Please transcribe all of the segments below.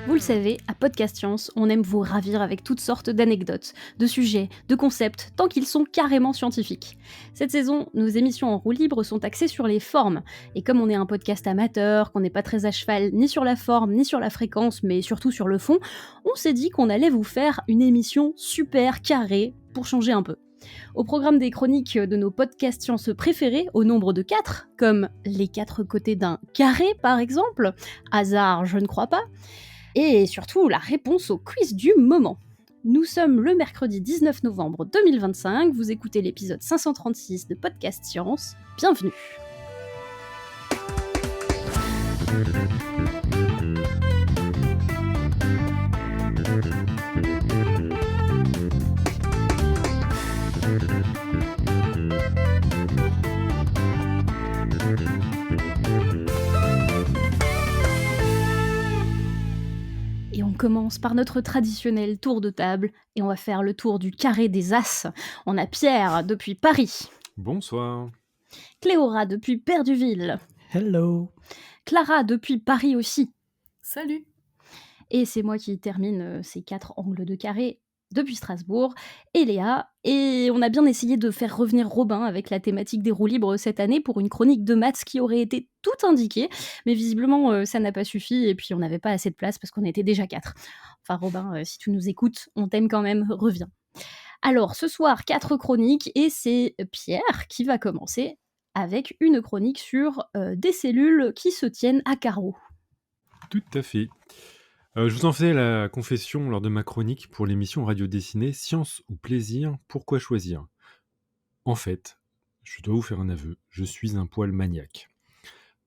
Vous le savez, à Podcast Science, on aime vous ravir avec toutes sortes d'anecdotes, de sujets, de concepts, tant qu'ils sont carrément scientifiques. Cette saison, nos émissions en roue libre sont axées sur les formes. Et comme on est un podcast amateur, qu'on n'est pas très à cheval ni sur la forme ni sur la fréquence, mais surtout sur le fond, on s'est dit qu'on allait vous faire une émission super carrée pour changer un peu. Au programme des chroniques de nos podcasts sciences préférés, au nombre de 4, comme les 4 côtés d'un carré par exemple, hasard je ne crois pas, et surtout la réponse au quiz du moment. Nous sommes le mercredi 19 novembre 2025, vous écoutez l'épisode 536 de Podcast Science, bienvenue. Et on commence par notre traditionnel tour de table, et on va faire le tour du carré des As. On a Pierre depuis Paris, Bonsoir. Cléora depuis Perduville, Hello. Clara depuis Paris aussi, Salut. et c'est moi qui termine ces 4 angles de carré depuis Strasbourg, et Léa, et on a bien essayé de faire revenir Robin avec la thématique des roues libres cette année pour une chronique de maths qui aurait été tout indiquée, mais visiblement ça n'a pas suffi, et puis on n'avait pas assez de place parce qu'on était déjà 4. Enfin Robin, si tu nous écoutes, on t'aime quand même, reviens. Alors ce soir, 4 chroniques, et c'est Pierre qui va commencer avec une chronique sur des cellules qui se tiennent à carreaux. Tout à fait. Je vous en faisais la confession lors de ma chronique pour l'émission radio dessinée Science ou plaisir, pourquoi choisir ? En fait, je dois vous faire un aveu, je suis un poil maniaque.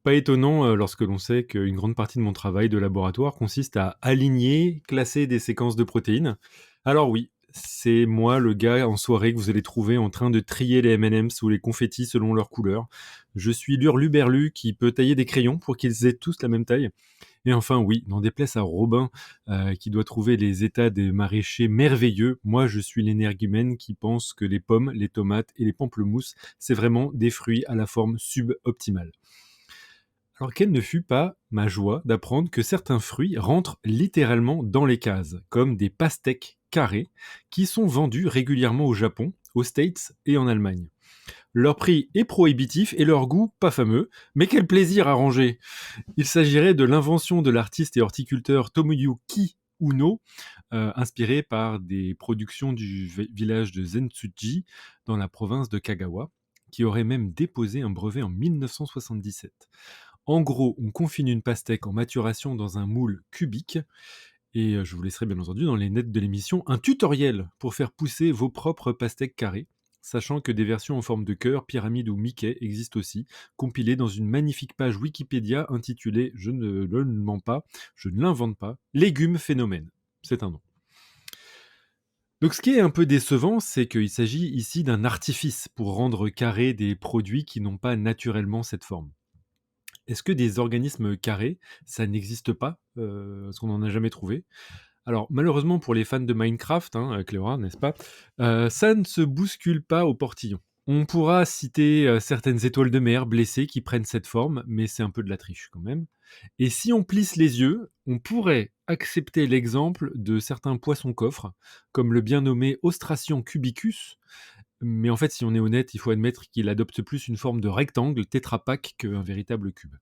Pas étonnant lorsque l'on sait qu'une grande partie de mon travail de laboratoire consiste à aligner, classer des séquences de protéines. Alors oui, c'est moi le gars en soirée que vous allez trouver en train de trier les M&M's ou les confettis selon leur couleur. Je suis l'hurluberlu qui peut tailler des crayons pour qu'ils aient tous la même taille. Et enfin oui, n'en déplaise à Robin qui doit trouver les états des maraîchers merveilleux, moi je suis l'énergumène qui pense que les pommes, les tomates et les pamplemousses, c'est vraiment des fruits à la forme suboptimale. Alors quelle ne fut pas ma joie d'apprendre que certains fruits rentrent littéralement dans les cases, comme des pastèques carrés, qui sont vendus régulièrement au Japon, aux States et en Allemagne. Leur prix est prohibitif et leur goût pas fameux, mais quel plaisir à ranger! Il s'agirait de l'invention de l'artiste et horticulteur Tomoyuki Uno, inspiré par des productions du village de Zentsuji dans la province de Kagawa, qui aurait même déposé un brevet en 1977. En gros, on confine une pastèque en maturation dans un moule cubique, et je vous laisserai bien entendu dans les notes de l'émission un tutoriel pour faire pousser vos propres pastèques carrées, sachant que des versions en forme de cœur, pyramide ou Mickey existent aussi, compilées dans une magnifique page Wikipédia intitulée, je ne le mens pas, je ne l'invente pas, Légumes phénomènes. C'est un nom. Donc ce qui est un peu décevant, c'est qu'il s'agit ici d'un artifice pour rendre carrés des produits qui n'ont pas naturellement cette forme. Est-ce que des organismes carrés, ça n'existe pas Est-ce qu'on n'en a jamais trouvé ? Alors, malheureusement pour les fans de Minecraft, Cléora, n'est-ce pas, ça ne se bouscule pas au portillon. On pourra citer certaines étoiles de mer blessées qui prennent cette forme, mais c'est un peu de la triche quand même. Et si on plisse les yeux, on pourrait accepter l'exemple de certains poissons-coffres, comme le bien nommé Ostracion cubicus, mais en fait, si on est honnête, il faut admettre qu'il adopte plus une forme de rectangle tétrapaque qu'un véritable cube.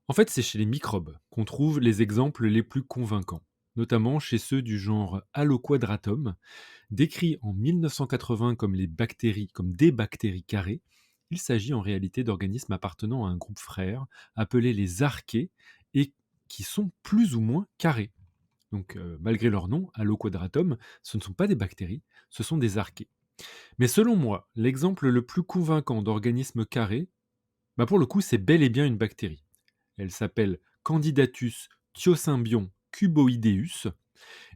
En fait, c'est chez les microbes qu'on trouve les exemples les plus convaincants, notamment chez ceux du genre Haloquadratum, décrits en 1980 comme des bactéries carrées. Il s'agit en réalité d'organismes appartenant à un groupe frère appelé les archées et qui sont plus ou moins carrés. Donc, malgré leur nom, Haloquadratum, ce ne sont pas des bactéries, ce sont des archées. Mais selon moi, l'exemple le plus convaincant d'organisme carré, pour le coup, c'est bel et bien une bactérie. Elle s'appelle Candidatus thiosymbion cuboideus,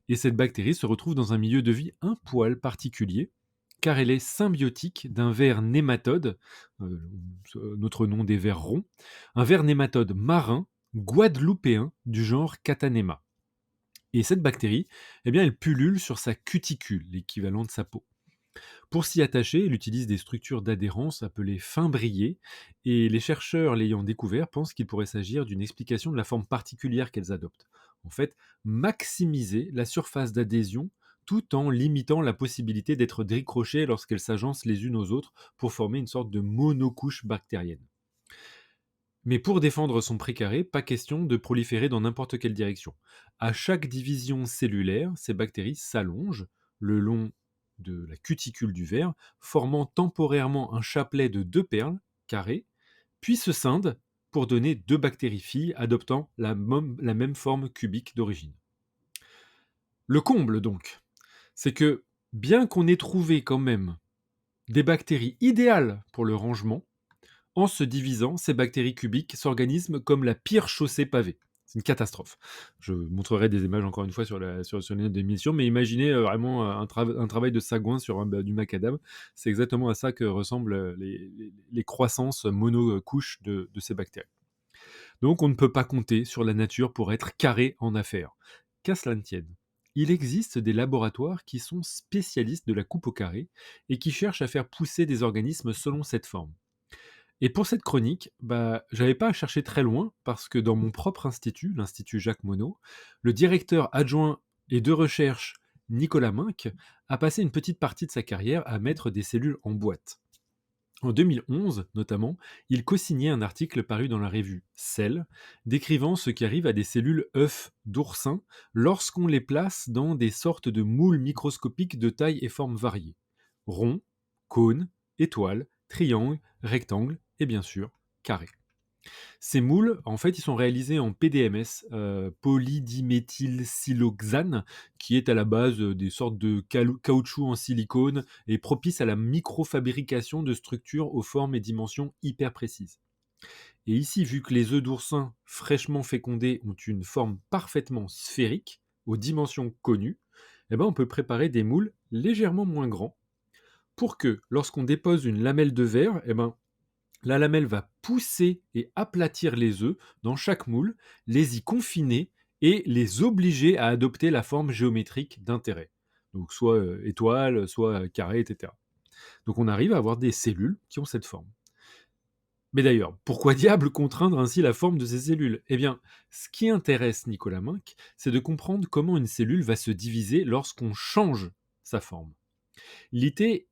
et cette bactérie se retrouve dans un milieu de vie un poil particulier, car elle est symbiotique d'un ver nématode, notre nom des vers ronds, un ver nématode marin guadeloupéen du genre Catanema. Et cette bactérie, elle pullule sur sa cuticule, l'équivalent de sa peau. Pour s'y attacher, elle utilise des structures d'adhérence appelées fimbriers, et les chercheurs l'ayant découvert pensent qu'il pourrait s'agir d'une explication de la forme particulière qu'elles adoptent. En fait, maximiser la surface d'adhésion tout en limitant la possibilité d'être décrochées lorsqu'elles s'agencent les unes aux autres pour former une sorte de monocouche bactérienne. Mais pour défendre son précaré, pas question de proliférer dans n'importe quelle direction. À chaque division cellulaire, ces bactéries s'allongent le long de la cuticule du ver, formant temporairement un chapelet de deux perles carrées, puis se scindent pour donner deux bactéries filles adoptant la même forme cubique d'origine. Le comble donc, c'est que bien qu'on ait trouvé quand même des bactéries idéales pour le rangement, en se divisant, ces bactéries cubiques s'organisent comme la pire chaussée pavée. C'est une catastrophe. Je montrerai des images encore une fois sur les notes d'émission, mais imaginez vraiment un travail de sagouin sur du macadam. C'est exactement à ça que ressemblent les croissances monocouches de ces bactéries. Donc on ne peut pas compter sur la nature pour être carré en affaires. Qu'à cela ne tienne. Il existe des laboratoires qui sont spécialistes de la coupe au carré et qui cherchent à faire pousser des organismes selon cette forme. Et pour cette chronique, j'avais pas à chercher très loin parce que dans mon propre institut, l'Institut Jacques Monod, le directeur adjoint et de recherche Nicolas Minck a passé une petite partie de sa carrière à mettre des cellules en boîte. En 2011, notamment, il co-signait un article paru dans la revue Cell, décrivant ce qui arrive à des cellules œufs d'oursin lorsqu'on les place dans des sortes de moules microscopiques de taille et forme variées. Ronds, cônes, étoiles, triangles, rectangles et bien sûr carrés. Ces moules, en fait, ils sont réalisés en PDMS, polydimethylsiloxane, qui est à la base des sortes de caoutchouc en silicone et propice à la microfabrication de structures aux formes et dimensions hyper précises. Et ici, vu que les œufs d'oursin fraîchement fécondés ont une forme parfaitement sphérique, aux dimensions connues, on peut préparer des moules légèrement moins grands pour que, lorsqu'on dépose une lamelle de verre, la lamelle va pousser et aplatir les œufs dans chaque moule, les y confiner et les obliger à adopter la forme géométrique d'intérêt. Donc soit étoile, soit carré, etc. Donc on arrive à avoir des cellules qui ont cette forme. Mais d'ailleurs, pourquoi diable contraindre ainsi la forme de ces cellules ? Eh bien, ce qui intéresse Nicolas Minck, c'est de comprendre comment une cellule va se diviser lorsqu'on change sa forme. L'idée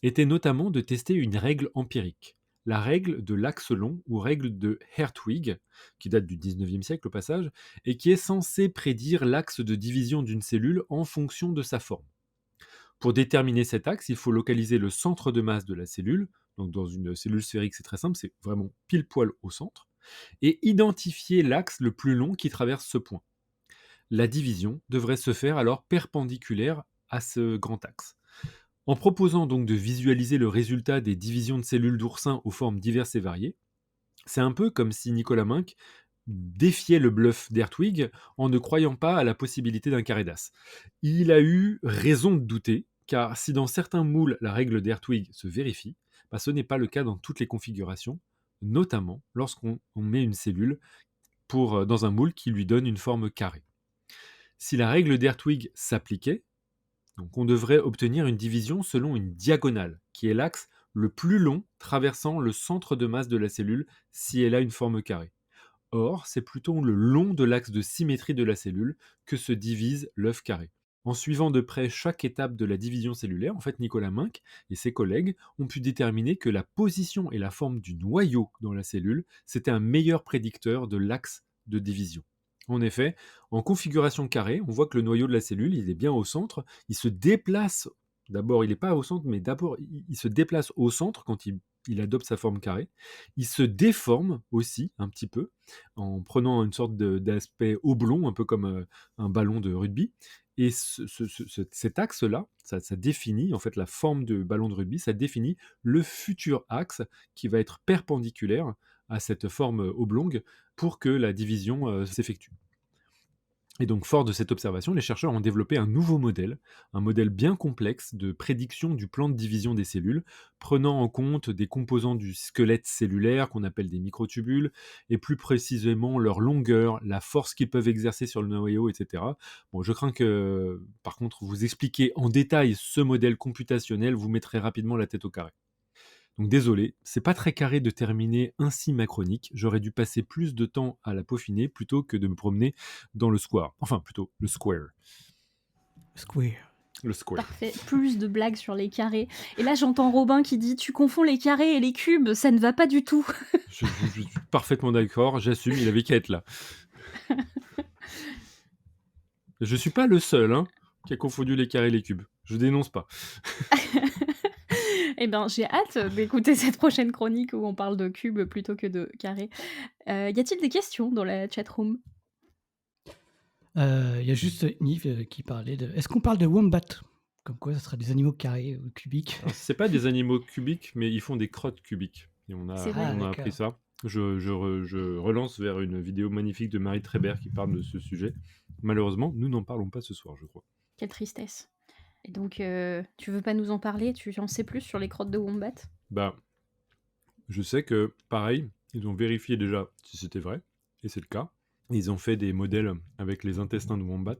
était notamment de tester une règle empirique, la règle de l'axe long ou règle de Hertwig, qui date du 19e siècle au passage, et qui est censée prédire l'axe de division d'une cellule en fonction de sa forme. Pour déterminer cet axe, il faut localiser le centre de masse de la cellule, donc dans une cellule sphérique c'est très simple, c'est vraiment pile poil au centre, et identifier l'axe le plus long qui traverse ce point. La division devrait se faire alors perpendiculaire à ce grand axe. En proposant donc de visualiser le résultat des divisions de cellules d'oursin aux formes diverses et variées, c'est un peu comme si Nicolas Minck défiait le bluff d'Hertwig en ne croyant pas à la possibilité d'un carré d'as. Il a eu raison de douter, car si dans certains moules la règle d'Hertwig se vérifie, ce n'est pas le cas dans toutes les configurations, notamment lorsqu'on met une cellule dans un moule qui lui donne une forme carrée. Si la règle d'Hertwig s'appliquait, donc on devrait obtenir une division selon une diagonale, qui est l'axe le plus long traversant le centre de masse de la cellule si elle a une forme carrée. Or, c'est plutôt le long de l'axe de symétrie de la cellule que se divise l'œuf carré. En suivant de près chaque étape de la division cellulaire, Nicolas Minck et ses collègues ont pu déterminer que la position et la forme du noyau dans la cellule, c'était un meilleur prédicteur de l'axe de division. En effet, en configuration carrée, on voit que le noyau de la cellule, il est bien au centre, il se déplace, d'abord il n'est pas au centre, mais d'abord il se déplace au centre quand il adopte sa forme carrée, il se déforme aussi un petit peu, en prenant une sorte d'aspect oblong, un peu comme un ballon de rugby, et cet axe-là, ça définit, en fait la forme de ballon de rugby, ça définit le futur axe qui va être perpendiculaire à cette forme oblongue pour que la division s'effectue. Et donc, fort de cette observation, les chercheurs ont développé un modèle bien complexe de prédiction du plan de division des cellules, prenant en compte des composants du squelette cellulaire qu'on appelle des microtubules, et plus précisément leur longueur, la force qu'ils peuvent exercer sur le noyau, etc. Bon, je crains que, par contre, vous expliquer en détail ce modèle computationnel vous mettrait rapidement la tête au carré. Donc désolé, c'est pas très carré de terminer ainsi ma chronique. J'aurais dû passer plus de temps à la peaufiner plutôt que de me promener dans le square. Enfin, plutôt le square. Square. Le square. Parfait. Plus de blagues sur les carrés. Et là, j'entends Robin qui dit « Tu confonds les carrés et les cubes, ça ne va pas du tout. Je suis parfaitement d'accord, j'assume, il avait qu'à être là. Je suis pas le seul qui a confondu les carrés et les cubes. Je dénonce pas. » Eh ben, j'ai hâte d'écouter cette prochaine chronique où on parle de cubes plutôt que de carrés. Y a-t-il des questions dans la chatroom? Il y a juste Yves qui parlait de... Est-ce qu'on parle de wombat? Comme quoi, ça serait des animaux carrés ou cubiques. Alors, c'est pas des animaux cubiques, mais ils font des crottes cubiques. Et on C'est vrai. a appris ça. Je relance vers une vidéo magnifique de Marie Trébert qui parle de ce sujet. Malheureusement, nous n'en parlons pas ce soir, je crois. Quelle tristesse. Et donc, tu veux pas nous en parler? Tu en sais plus sur les crottes de wombat? Bah, je sais que, pareil, ils ont vérifié déjà si c'était vrai, et c'est le cas. Ils ont fait des modèles avec les intestins de wombat,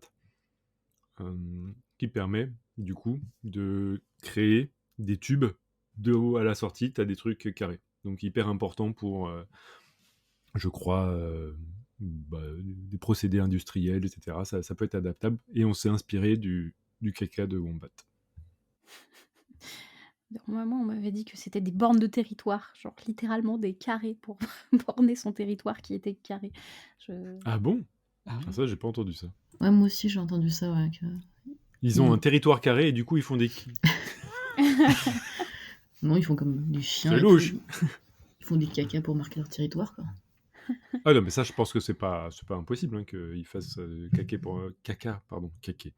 qui permet, du coup, de créer des tubes de haut à la sortie. T'as des trucs carrés. Donc, hyper important pour, je crois, des procédés industriels, etc. Ça peut être adaptable. Et on s'est inspiré du caca de wombat. Normalement, on m'avait dit que c'était des bornes de territoire, genre littéralement des carrés pour borner son territoire qui était carré. Ah bon? Ah oui. Ça, j'ai pas entendu ça. Ouais, moi aussi j'ai entendu ça. Ouais, Ils ont un territoire carré et du coup, ils font des... Non, ils font comme des chiens. C'est et louche. tout. Ils font des caca pour marquer leur territoire, quoi. Ah non, mais ça, je pense que c'est pas impossible qu'ils fassent caca carré pour Caca marquer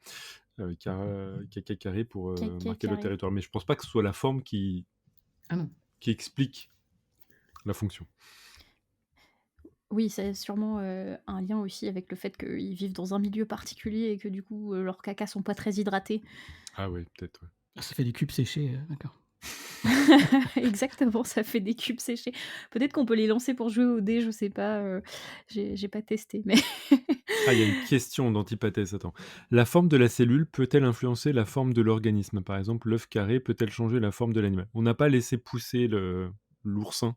le carré. territoire. Mais je pense pas que ce soit la forme qui Ah non. explique la fonction. Oui, c'est sûrement un lien aussi avec le fait qu'ils vivent dans un milieu particulier et que du coup, leurs cacas sont pas très hydratés. Ah ouais, peut-être. Ouais. Ah, ça fait des cubes séchés, d'accord. Exactement, ça fait des cubes séchés. Peut-être qu'on peut les lancer pour jouer au dé, je sais pas, j'ai pas testé, mais Ah, il y a une question d'Antipathès, attends. La forme de la cellule peut-elle influencer la forme de l'organisme? Par exemple, l'œuf carré peut-elle changer la forme de l'animal? On n'a pas laissé pousser l'oursin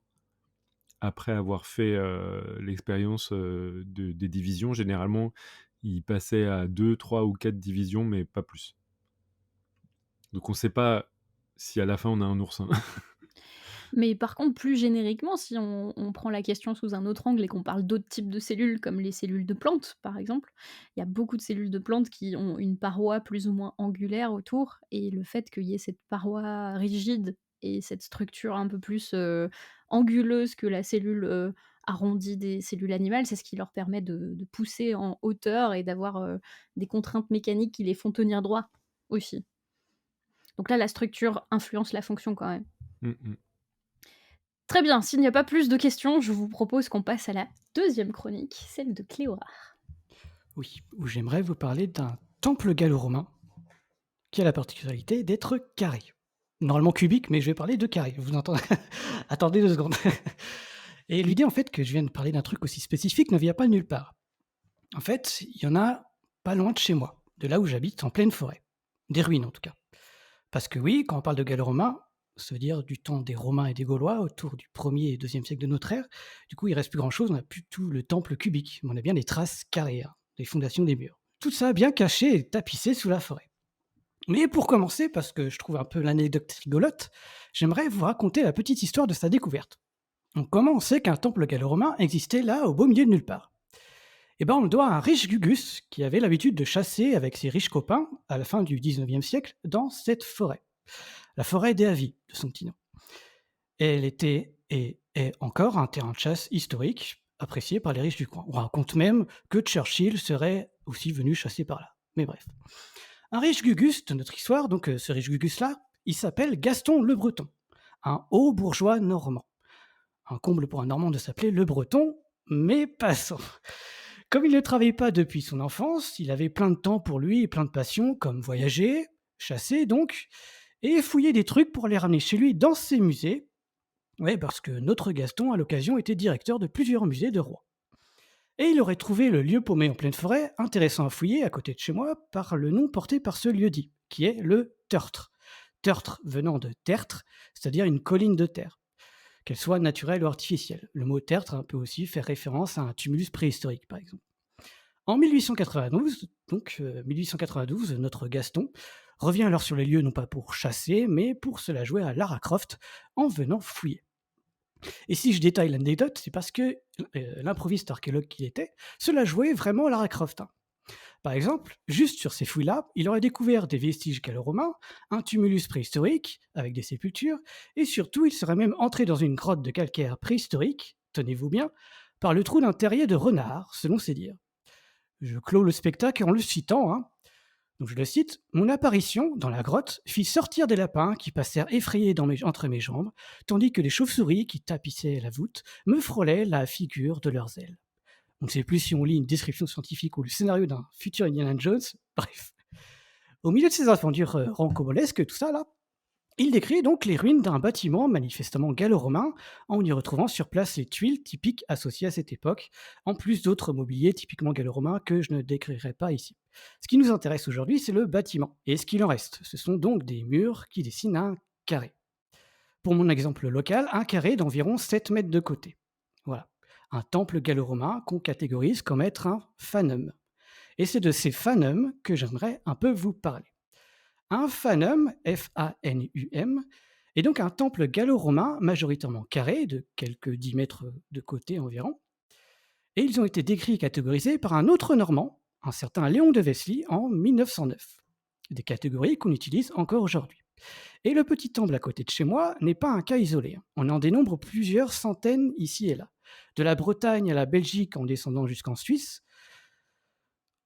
après avoir fait l'expérience des divisions. Généralement, il passait à 2, 3 ou 4 divisions, mais pas plus. Donc on ne sait pas si à la fin on a un oursin. Mais par contre, plus génériquement, si on prend la question sous un autre angle et qu'on parle d'autres types de cellules, comme les cellules de plantes, par exemple, il y a beaucoup de cellules de plantes qui ont une paroi plus ou moins angulaire autour, et le fait qu'il y ait cette paroi rigide et cette structure un peu plus anguleuse que la cellule arrondie des cellules animales, c'est ce qui leur permet de pousser en hauteur et d'avoir des contraintes mécaniques qui les font tenir droit aussi. Donc là, la structure influence la fonction quand même. Très bien, s'il n'y a pas plus de questions, je vous propose qu'on passe à la deuxième chronique, celle de Cléorard. Oui, où j'aimerais vous parler d'un temple gallo-romain qui a la particularité d'être carré. Normalement cubique, mais je vais parler de carré. Vous entendez? Attendez 2 secondes. Et l'idée, en fait, que je viens de parler d'un truc aussi spécifique ne vient pas de nulle part. En fait, il y en a pas loin de chez moi, de là où j'habite, en pleine forêt. Des ruines, en tout cas. Parce que oui, quand on parle de gallo-romain, ça veut dire du temps des Romains et des Gaulois, autour du 1er et 2e siècle de notre ère. Du coup, il reste plus grand-chose, on n'a plus tout le temple cubique, mais on a bien des traces carrées, des fondations des murs. Tout ça bien caché et tapissé sous la forêt. Mais pour commencer, parce que je trouve un peu l'anecdote rigolote, j'aimerais vous raconter la petite histoire de sa découverte. Donc, comment on sait qu'un temple gallo-romain existait là, au beau milieu de nulle part? Eh ben, on le doit à un riche Gugus qui avait l'habitude de chasser avec ses riches copains à la fin du 19e siècle dans cette forêt. La forêt des Avis, de son petit nom. Elle était et est encore un terrain de chasse historique apprécié par les riches du coin. On raconte même que Churchill serait aussi venu chasser par là. Mais bref. Un riche Gugus de notre histoire, donc ce riche Gugus-là, il s'appelle Gaston le Breton, un haut bourgeois normand. Un comble pour un Normand de s'appeler le Breton, mais passons. Comme il ne travaillait pas depuis son enfance, il avait plein de temps pour lui et plein de passions, comme voyager, chasser donc, et fouiller des trucs pour les ramener chez lui dans ses musées. Ouais, parce que notre Gaston, à l'occasion, était directeur de plusieurs musées de Rouen. Et il aurait trouvé le lieu paumé en pleine forêt, intéressant à fouiller à côté de chez moi, par le nom porté par ce lieu-dit, qui est le Tertre. Tertre venant de tertre, c'est-à-dire une colline de terre, qu'elle soit naturelle ou artificielle. Le mot tertre peut aussi faire référence à un tumulus préhistorique, par exemple. En 1892, notre Gaston revient alors sur les lieux non pas pour chasser, mais pour se la jouer à Lara Croft en venant fouiller. Et si je détaille l'anecdote, c'est parce que l'improviste archéologue qu'il était se la jouait vraiment à Lara Croft, hein. Par exemple, juste sur ces fouilles-là, il aurait découvert des vestiges gallo-romains, un tumulus préhistorique avec des sépultures, et surtout il serait même entré dans une grotte de calcaire préhistorique, tenez-vous bien, par le trou d'un terrier de renard, selon ses dires. Je clôt le spectacle en le citant, hein. Donc je le cite: «Mon apparition dans la grotte fit sortir des lapins qui passèrent effrayés entre mes jambes, tandis que les chauves-souris qui tapissaient la voûte me frôlaient la figure de leurs ailes.» On ne sait plus si on lit une description scientifique ou le scénario d'un futur Indiana Jones, bref. Au milieu de ces aventures rocambolesques, tout ça là, il décrit donc les ruines d'un bâtiment manifestement gallo-romain, en y retrouvant sur place les tuiles typiques associées à cette époque, en plus d'autres mobiliers typiquement gallo-romains que je ne décrirai pas ici. Ce qui nous intéresse aujourd'hui, c'est le bâtiment. Et ce qu'il en reste, ce sont donc des murs qui dessinent un carré. Pour mon exemple local, un carré d'environ 7 mètres de côté. Voilà. Un temple gallo-romain qu'on catégorise comme être un fanum. Et c'est de ces fanums que j'aimerais un peu vous parler. Un fanum, F-A-N-U-M, est donc un temple gallo-romain majoritairement carré, de quelques 10 mètres de côté environ. Et ils ont été décrits et catégorisés par un autre Normand, un certain Léon de Vesely, en 1909. Des catégories qu'on utilise encore aujourd'hui. Et le petit temple à côté de chez moi n'est pas un cas isolé. On en dénombre plusieurs centaines ici et là. De la Bretagne à la Belgique en descendant jusqu'en Suisse.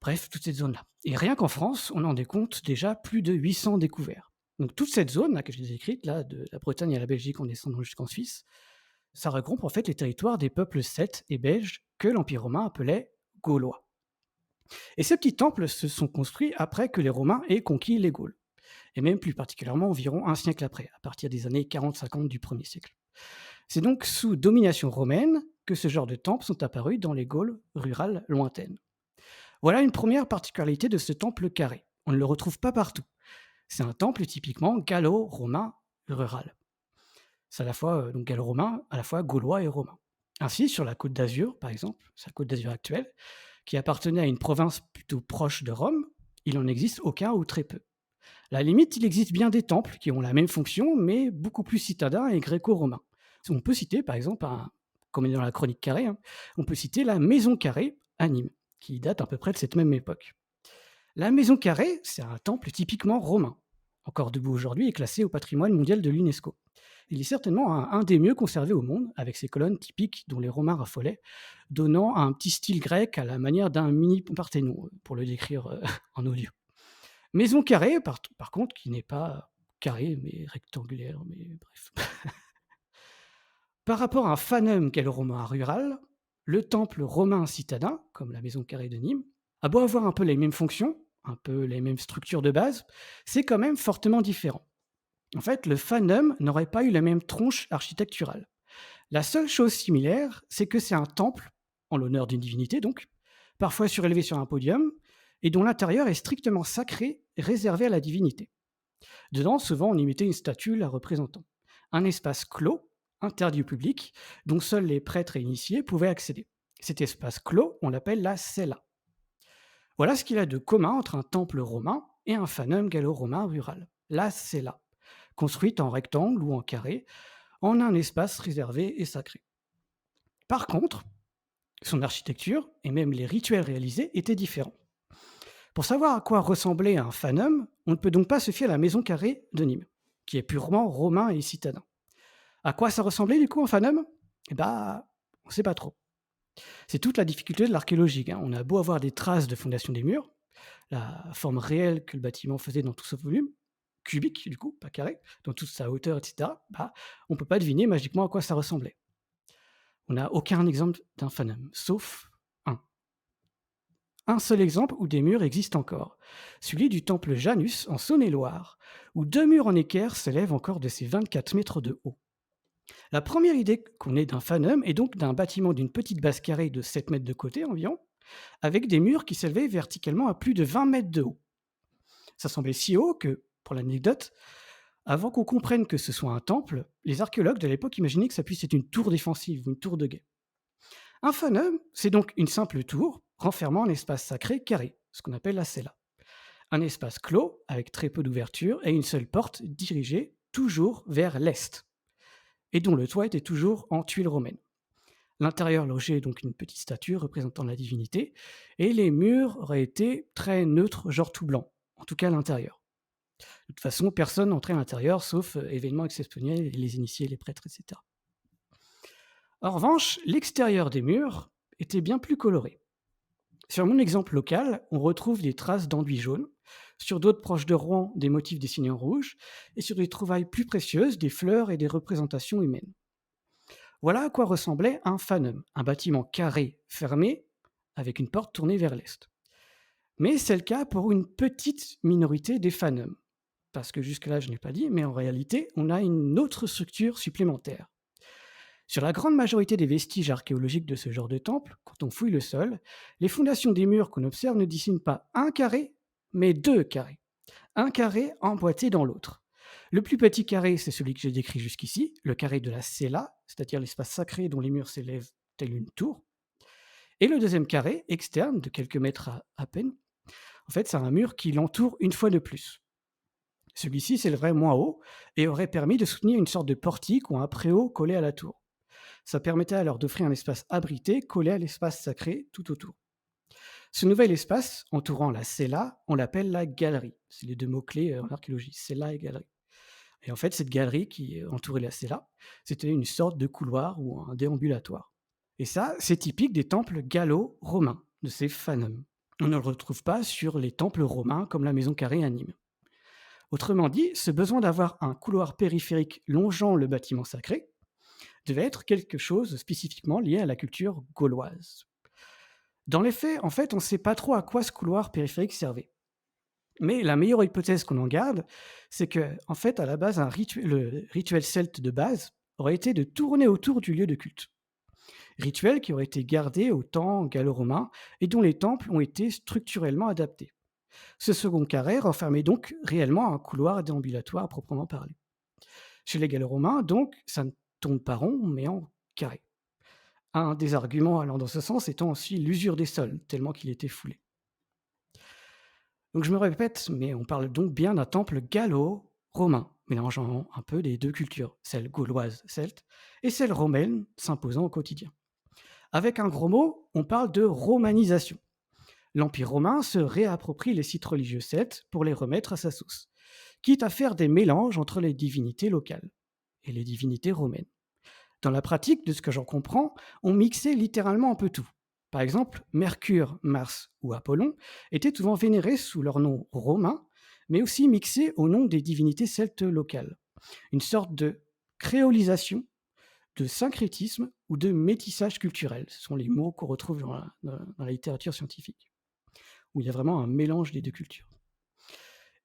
Bref, toute cette zone-là. Et rien qu'en France, on en décompte déjà plus de 800 découverts. Donc toute cette zone là, que je vous ai décrite, là, de la Bretagne à la Belgique en descendant jusqu'en Suisse, ça regroupe en fait les territoires des peuples celtes et belges que l'Empire romain appelait gaulois. Et ces petits temples se sont construits après que les Romains aient conquis les Gaules, et même plus particulièrement environ un siècle après, à partir des années 40-50 du 1er siècle. C'est donc sous domination romaine que ce genre de temples sont apparus dans les Gaules rurales lointaines. Voilà une première particularité de ce temple carré. On ne le retrouve pas partout. C'est un temple typiquement gallo-romain rural. C'est à la fois donc gallo-romain, à la fois gaulois et romain. Ainsi, sur la côte d'Azur, par exemple, c'est la côte d'Azur actuelle, qui appartenait à une province plutôt proche de Rome, il n'en existe aucun ou très peu. À la limite, il existe bien des temples qui ont la même fonction, mais beaucoup plus citadins et gréco-romains. On peut citer, par exemple, comme on est dans la chronique carrée, hein, on peut citer la Maison Carrée à Nîmes, qui date à peu près de cette même époque. La Maison Carrée, c'est un temple typiquement romain, encore debout aujourd'hui et classé au patrimoine mondial de l'UNESCO. Il est certainement un des mieux conservés au monde, avec ses colonnes typiques dont les Romains raffolaient, donnant un petit style grec à la manière d'un mini Parthénon, pour le décrire en audio. Maison carrée, par contre, qui n'est pas carrée, mais rectangulaire, mais bref. Par rapport à un fanum gallo-romain rural, le temple romain citadin, comme la maison carrée de Nîmes, a beau avoir un peu les mêmes fonctions, un peu les mêmes structures de base, c'est quand même fortement différent. En fait, le fanum n'aurait pas eu la même tronche architecturale. La seule chose similaire, c'est que c'est un temple, en l'honneur d'une divinité donc, parfois surélevé sur un podium, et dont l'intérieur est strictement sacré, réservé à la divinité. Dedans, souvent, on y mettait une statue la représentant. Un espace clos, interdit au public, dont seuls les prêtres et initiés pouvaient accéder. Cet espace clos, on l'appelle la cella. Voilà ce qu'il y a de commun entre un temple romain et un fanum gallo-romain rural, la cella, construite en rectangle ou en carré, en un espace réservé et sacré. Par contre, son architecture et même les rituels réalisés étaient différents. Pour savoir à quoi ressemblait un fanum, on ne peut donc pas se fier à la maison carrée de Nîmes, qui est purement romain et citadin. À quoi ça ressemblait du coup un fanum ? On ne sait pas trop. C'est toute la difficulté de l'archéologie, hein. On a beau avoir des traces de fondation des murs, la forme réelle que le bâtiment faisait dans tout ce volume, cubique du coup, pas carré, dans toute sa hauteur, etc., on ne peut pas deviner magiquement à quoi ça ressemblait. On n'a aucun exemple d'un fanum, sauf un. un seul exemple où des murs existent encore, celui du temple Janus en Saône-et-Loire, où 2 murs en équerre s'élèvent encore de ses 24 mètres de haut. La première idée qu'on ait d'un fanum est donc d'un bâtiment d'une petite base carrée de 7 mètres de côté environ, avec des murs qui s'élevaient verticalement à plus de 20 mètres de haut. Ça semblait si haut que, pour l'anecdote, avant qu'on comprenne que ce soit un temple, les archéologues de l'époque imaginaient que ça puisse être une tour défensive ou une tour de guet. Un fanum, c'est donc une simple tour renfermant un espace sacré carré, ce qu'on appelle la cella. Un espace clos avec très peu d'ouverture et une seule porte dirigée toujours vers l'est, et dont le toit était toujours en tuiles romaines. L'intérieur logeait donc une petite statue représentant la divinité, et les murs auraient été très neutres, genre tout blanc, en tout cas à l'intérieur. De toute façon, personne n'entrait à l'intérieur, sauf événements exceptionnels, les initiés, les prêtres, etc. En revanche, l'extérieur des murs était bien plus coloré. Sur mon exemple local, on retrouve des traces d'enduit jaune, sur d'autres proches de Rouen, des motifs dessinés en rouge, et sur des trouvailles plus précieuses, des fleurs et des représentations humaines. Voilà à quoi ressemblait un fanum, un bâtiment carré fermé avec une porte tournée vers l'est. Mais c'est le cas pour une petite minorité des fanums, parce que jusque-là je n'ai pas dit, mais en réalité on a une autre structure supplémentaire. Sur la grande majorité des vestiges archéologiques de ce genre de temple, quand on fouille le sol, les fondations des murs qu'on observe ne dessinent pas un carré, mais 2 carrés. Un carré emboîté dans l'autre. Le plus petit carré, c'est celui que j'ai décrit jusqu'ici, le carré de la cella, c'est-à-dire l'espace sacré dont les murs s'élèvent telle une tour. Et le deuxième carré, externe, de quelques mètres à peine, en fait, c'est un mur qui l'entoure une fois de plus. Celui-ci s'élèverait moins haut et aurait permis de soutenir une sorte de portique ou un préau collé à la tour. Ça permettait alors d'offrir un espace abrité collé à l'espace sacré tout autour. Ce nouvel espace entourant la cella, on l'appelle la galerie. C'est les 2 mots-clés en archéologie, cella et galerie. Et en fait, cette galerie qui entourait la cella, c'était une sorte de couloir ou un déambulatoire. Et ça, c'est typique des temples gallo-romains, de ces fanums. On ne le retrouve pas sur les temples romains comme la maison carrée à Nîmes. Autrement dit, ce besoin d'avoir un couloir périphérique longeant le bâtiment sacré devait être quelque chose spécifiquement lié à la culture gauloise. Dans les faits, en fait, on ne sait pas trop à quoi ce couloir périphérique servait. Mais la meilleure hypothèse qu'on en garde, c'est que, en fait, à la base, le rituel celte de base aurait été de tourner autour du lieu de culte. Rituel qui aurait été gardé au temps gallo-romain et dont les temples ont été structurellement adaptés. Ce second carré renfermait donc réellement un couloir déambulatoire à proprement parler. Chez les gallo-romains, donc, ça ne tourne pas rond, mais en carré. Un des arguments allant dans ce sens étant aussi l'usure des sols, tellement qu'il était foulé. Donc je me répète, mais on parle donc bien d'un temple gallo-romain, mélangeant un peu les 2 cultures, celle gauloise celte et celle romaine s'imposant au quotidien. Avec un gros mot, on parle de romanisation. L'Empire romain se réapproprie les sites religieux celtes pour les remettre à sa sauce, quitte à faire des mélanges entre les divinités locales et les divinités romaines. Dans la pratique, de ce que j'en comprends, on mixait littéralement un peu tout. Par exemple, Mercure, Mars ou Apollon étaient souvent vénérés sous leur nom romain, mais aussi mixés au nom des divinités celtes locales. Une sorte de créolisation, de syncrétisme ou de métissage culturel. Ce sont les mots qu'on retrouve dans la littérature scientifique, où il y a vraiment un mélange des 2 cultures.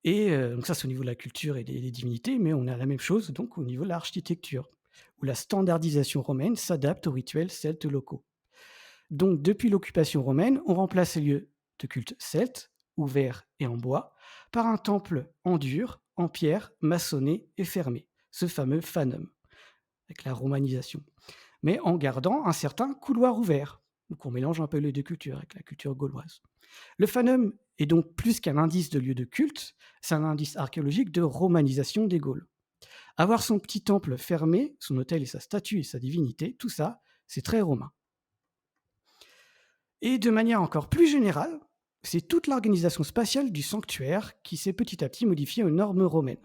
Et donc ça, c'est au niveau de la culture et des divinités, mais on a la même chose donc au niveau de l'architecture, où la standardisation romaine s'adapte aux rituels celtes locaux. Donc, depuis l'occupation romaine, on remplace les lieux de culte celtes, ouverts et en bois, par un temple en dur, en pierre, maçonné et fermé, ce fameux fanum, avec la romanisation, mais en gardant un certain couloir ouvert. Donc on mélange un peu les 2 cultures avec la culture gauloise. Le fanum est donc plus qu'un indice de lieu de culte, c'est un indice archéologique de romanisation des Gaules. Avoir son petit temple fermé, son autel et sa statue et sa divinité, tout ça, c'est très romain. Et de manière encore plus générale, c'est toute l'organisation spatiale du sanctuaire qui s'est petit à petit modifiée aux normes romaines.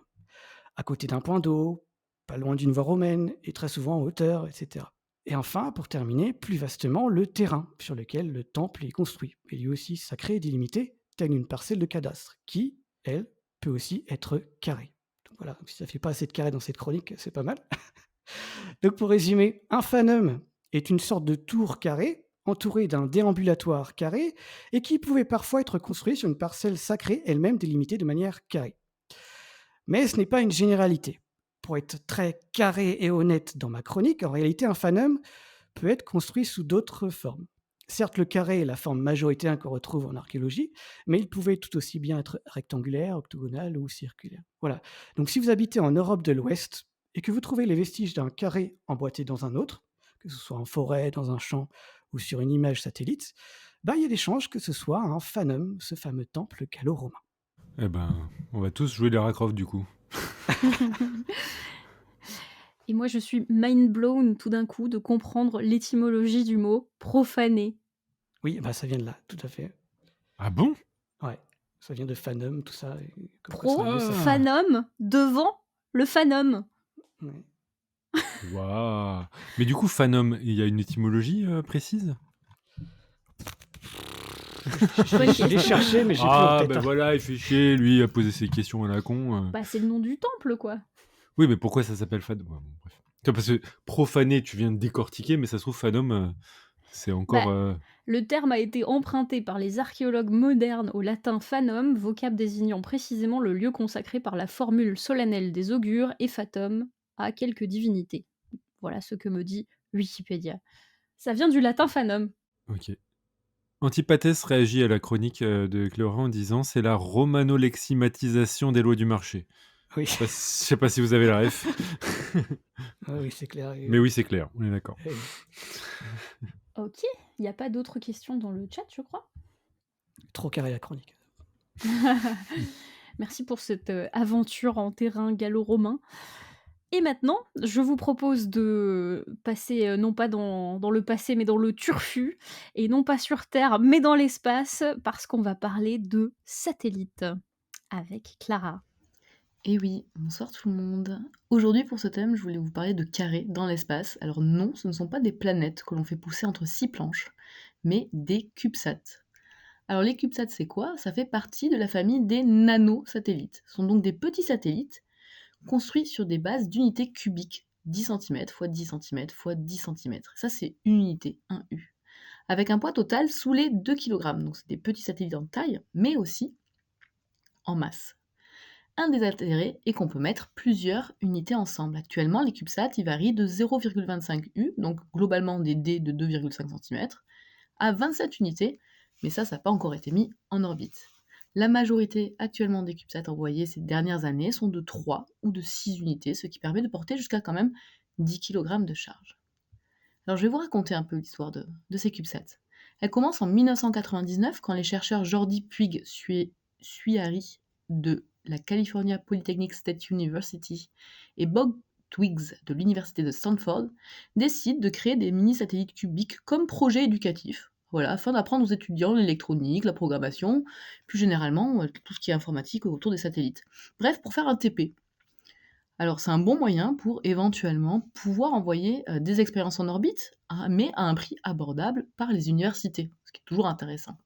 À côté d'un point d'eau, pas loin d'une voie romaine, et très souvent en hauteur, etc. Et enfin, pour terminer, plus vastement, le terrain sur lequel le temple est construit, est lui aussi sacré et délimité, tel une parcelle de cadastre, qui, elle, peut aussi être carrée. Donc voilà, si ça ne fait pas assez de carrés dans cette chronique, c'est pas mal. Donc pour résumer, un fanum est une sorte de tour carrée entouré d'un déambulatoire carré et qui pouvait parfois être construit sur une parcelle sacrée elle-même délimitée de manière carrée. Mais ce n'est pas une généralité. Pour être très carré et honnête dans ma chronique, en réalité, un fanum peut être construit sous d'autres formes. Certes, le carré est la forme majoritaire qu'on retrouve en archéologie, mais il pouvait tout aussi bien être rectangulaire, octogonal ou circulaire. Voilà. Donc si vous habitez en Europe de l'Ouest et que vous trouvez les vestiges d'un carré emboîté dans un autre, que ce soit en forêt, dans un champ ou sur une image satellite, il y a des chances que ce soit un fanum, ce fameux temple gallo-romain. Eh ben, on va tous jouer Lara Croft du coup. Et moi, je suis mind blown tout d'un coup de comprendre l'étymologie du mot profaner. Oui, ça vient de là, tout à fait. Ah bon? Ouais, ça vient de fanum, tout ça. Et comme quoi, c'est un lieu sacré. Profanum devant le fanum. Ouais. Waouh! Mais du coup, fanum, il y a une étymologie précise? Je l'ai cherché, mais j'ai plus en Ah, tête. ben voilà, il fait chier, lui, à poser ses questions à la con. Bah, c'est le nom du temple, quoi. Oui, mais pourquoi ça s'appelle fanum? Ouais, bon, bref. Tu vois, parce que profaner, tu viens de décortiquer, mais ça se trouve, fanum, c'est encore. Le terme a été emprunté par les archéologues modernes au latin fanum, vocable désignant précisément le lieu consacré par la formule solennelle des augures et fatum à quelque divinité. Voilà ce que me dit Wikipédia. Ça vient du latin fanum. Ok. Antipatès réagit à la chronique de Cléora en disant c'est la romano-leximatisation des lois du marché. Oui. Je sais pas si vous avez la ref. Oui, c'est clair. Mais oui, c'est clair, on est d'accord. Ok, il n'y a pas d'autres questions dans le chat, je crois. Trop carré la chronique. Merci pour cette aventure en terrain gallo-romain. Et maintenant, je vous propose de passer non pas dans le passé, mais dans le turfu, et non pas sur Terre, mais dans l'espace, parce qu'on va parler de satellites avec Clara. Et oui, bonsoir tout le monde. Aujourd'hui pour ce thème, je voulais vous parler de carrés dans l'espace. Alors non, ce ne sont pas des planètes que l'on fait pousser entre 6 planches, mais des CubeSats. Alors les CubeSats, c'est quoi? Ça fait partie de la famille des nanosatellites. Ce sont donc des petits satellites construits sur des bases d'unités cubiques, 10 cm x 10 cm x 10 cm. Ça c'est une unité, un U. Avec un poids total sous les 2 kg. Donc c'est des petits satellites en taille, mais aussi en masse. Un des intérêts est qu'on peut mettre plusieurs unités ensemble. Actuellement, les CubeSats ils varient de 0,25 U, donc globalement des dés de 2,5 cm, à 27 unités, mais ça n'a pas encore été mis en orbite. La majorité actuellement des CubeSats envoyés ces dernières années sont de 3 ou de 6 unités, ce qui permet de porter jusqu'à quand même 10 kg de charge. Alors je vais vous raconter un peu l'histoire de ces CubeSats. Elle commence en 1999 quand les chercheurs Jordi Puig Suiari de la California Polytechnic State University et Bob Twiggs de l'université de Stanford décident de créer des mini-satellites cubiques comme projet éducatif, voilà, afin d'apprendre aux étudiants l'électronique, la programmation, plus généralement tout ce qui est informatique autour des satellites. Bref, pour faire un TP. Alors c'est un bon moyen pour éventuellement pouvoir envoyer des expériences en orbite, mais à un prix abordable par les universités, ce qui est toujours intéressant.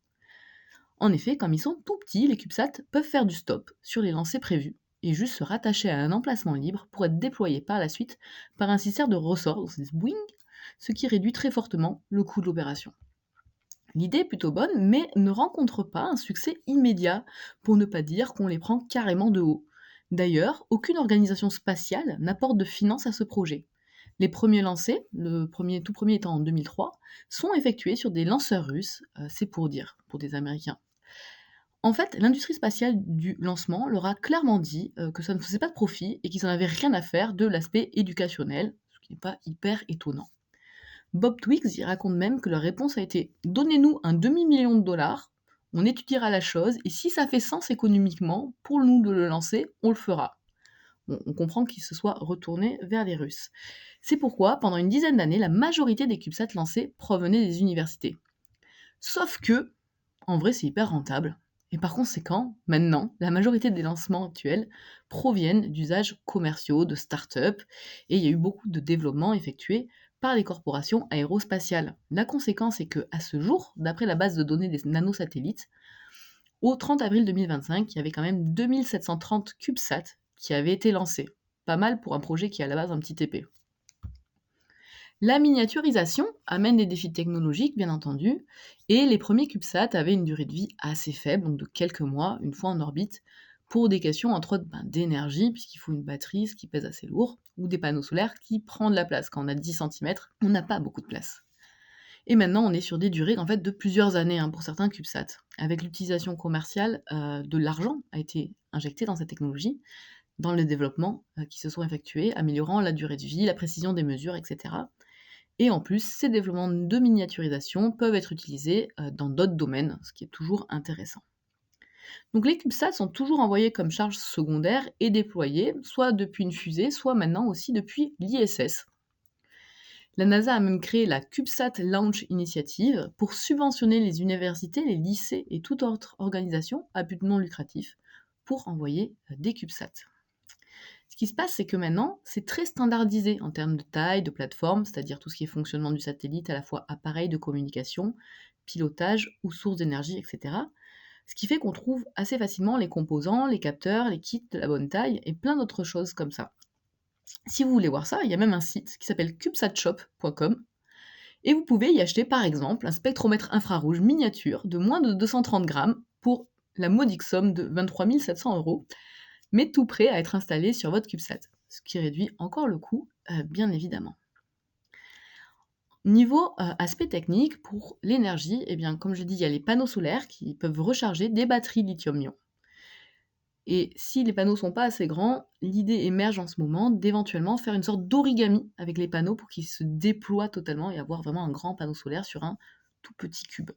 En effet, comme ils sont tout petits, les CubeSats peuvent faire du stop sur les lancers prévus et juste se rattacher à un emplacement libre pour être déployés par la suite par un système de ressort, donc c'est boing, ce qui réduit très fortement le coût de l'opération. L'idée est plutôt bonne, mais ne rencontre pas un succès immédiat, pour ne pas dire qu'on les prend carrément de haut. D'ailleurs, aucune organisation spatiale n'apporte de finances à ce projet. Les premiers lancés, tout premier étant en 2003, sont effectués sur des lanceurs russes, c'est pour dire, pour des Américains. En fait, l'industrie spatiale du lancement leur a clairement dit que ça ne faisait pas de profit et qu'ils n'en avaient rien à faire de l'aspect éducationnel, ce qui n'est pas hyper étonnant. Bob Twiggs y raconte même que leur réponse a été « Donnez-nous un demi-million de dollars, on étudiera la chose, et si ça fait sens économiquement pour nous de le lancer, on le fera. » Bon, on comprend qu'ils se soient retournés vers les Russes. C'est pourquoi, pendant une dizaine d'années, la majorité des CubeSats lancés provenaient des universités. Sauf que, en vrai, c'est hyper rentable. Et par conséquent, maintenant, la majorité des lancements actuels proviennent d'usages commerciaux, de start-up, et il y a eu beaucoup de développements effectués par les corporations aérospatiales. La conséquence est que, à ce jour, d'après la base de données des nanosatellites, au 30 avril 2025, il y avait quand même 2730 CubeSats qui avaient été lancés. Pas mal pour un projet qui est à la base un petit TP. La miniaturisation amène des défis technologiques, bien entendu, et les premiers CubeSat avaient une durée de vie assez faible, donc de quelques mois, une fois en orbite, pour des questions entre autres d'énergie, puisqu'il faut une batterie, ce qui pèse assez lourd, ou des panneaux solaires qui prennent de la place. Quand on a 10 centimètres, on n'a pas beaucoup de place. Et maintenant, on est sur des durées en fait, de plusieurs années pour certains CubeSat. Avec l'utilisation commerciale, de l'argent a été injecté dans cette technologie, dans les développements qui se sont effectués, améliorant la durée de vie, la précision des mesures, etc. Et en plus, ces développements de miniaturisation peuvent être utilisés dans d'autres domaines, ce qui est toujours intéressant. Donc les CubeSats sont toujours envoyés comme charge secondaire et déployés, soit depuis une fusée, soit maintenant aussi depuis l'ISS. La NASA a même créé la CubeSat Launch Initiative pour subventionner les universités, les lycées et toute autre organisation à but non lucratif pour envoyer des CubeSats. Ce qui se passe, c'est que maintenant, c'est très standardisé en termes de taille, de plateforme, c'est-à-dire tout ce qui est fonctionnement du satellite, à la fois appareil de communication, pilotage ou source d'énergie, etc. Ce qui fait qu'on trouve assez facilement les composants, les capteurs, les kits de la bonne taille et plein d'autres choses comme ça. Si vous voulez voir ça, il y a même un site qui s'appelle cubesatshop.com et vous pouvez y acheter par exemple un spectromètre infrarouge miniature de moins de 230 grammes pour la modique somme de 23 700 €, mais tout prêt à être installé sur votre CubeSat, ce qui réduit encore le coût, bien évidemment. Niveau aspect technique, pour l'énergie, eh bien, comme je dis, il y a les panneaux solaires qui peuvent recharger des batteries lithium-ion. Et si les panneaux sont pas assez grands, l'idée émerge en ce moment d'éventuellement faire une sorte d'origami avec les panneaux pour qu'ils se déploient totalement et avoir vraiment un grand panneau solaire sur un tout petit cube.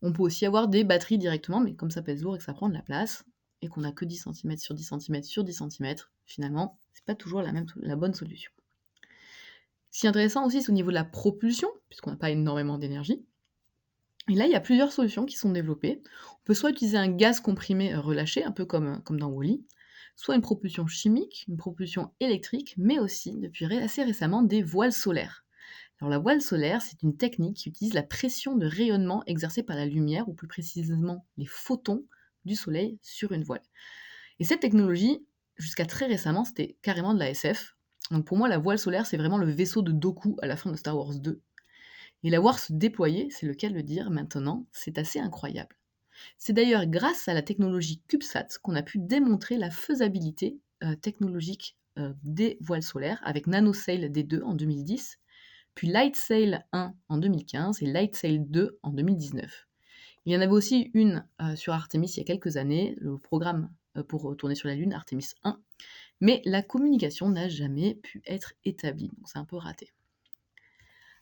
On peut aussi avoir des batteries directement, mais comme ça pèse lourd et que ça prend de la place, et qu'on n'a que 10 cm sur 10 cm sur 10 cm, finalement, c'est pas toujours la bonne solution. Ce qui est intéressant aussi, c'est au niveau de la propulsion, puisqu'on n'a pas énormément d'énergie. Et là, il y a plusieurs solutions qui sont développées. On peut soit utiliser un gaz comprimé relâché, un peu comme dans Wall-E, soit une propulsion chimique, une propulsion électrique, mais aussi, depuis assez récemment, des voiles solaires. Alors la voile solaire, c'est une technique qui utilise la pression de rayonnement exercée par la lumière, ou plus précisément les photons du soleil sur une voile. Et cette technologie, jusqu'à très récemment, c'était carrément de la SF. Donc pour moi, la voile solaire, c'est vraiment le vaisseau de Dooku à la fin de Star Wars 2. Et la voir se déployer, c'est le cas de le dire maintenant, c'est assez incroyable. C'est d'ailleurs grâce à la technologie CubeSat qu'on a pu démontrer la faisabilité technologique des voiles solaires avec NanoSail D2 en 2010, puis LightSail 1 en 2015 et LightSail 2 en 2019. Il y en avait aussi une sur Artemis il y a quelques années, le programme pour retourner sur la Lune, Artemis 1, mais la communication n'a jamais pu être établie, donc c'est un peu raté.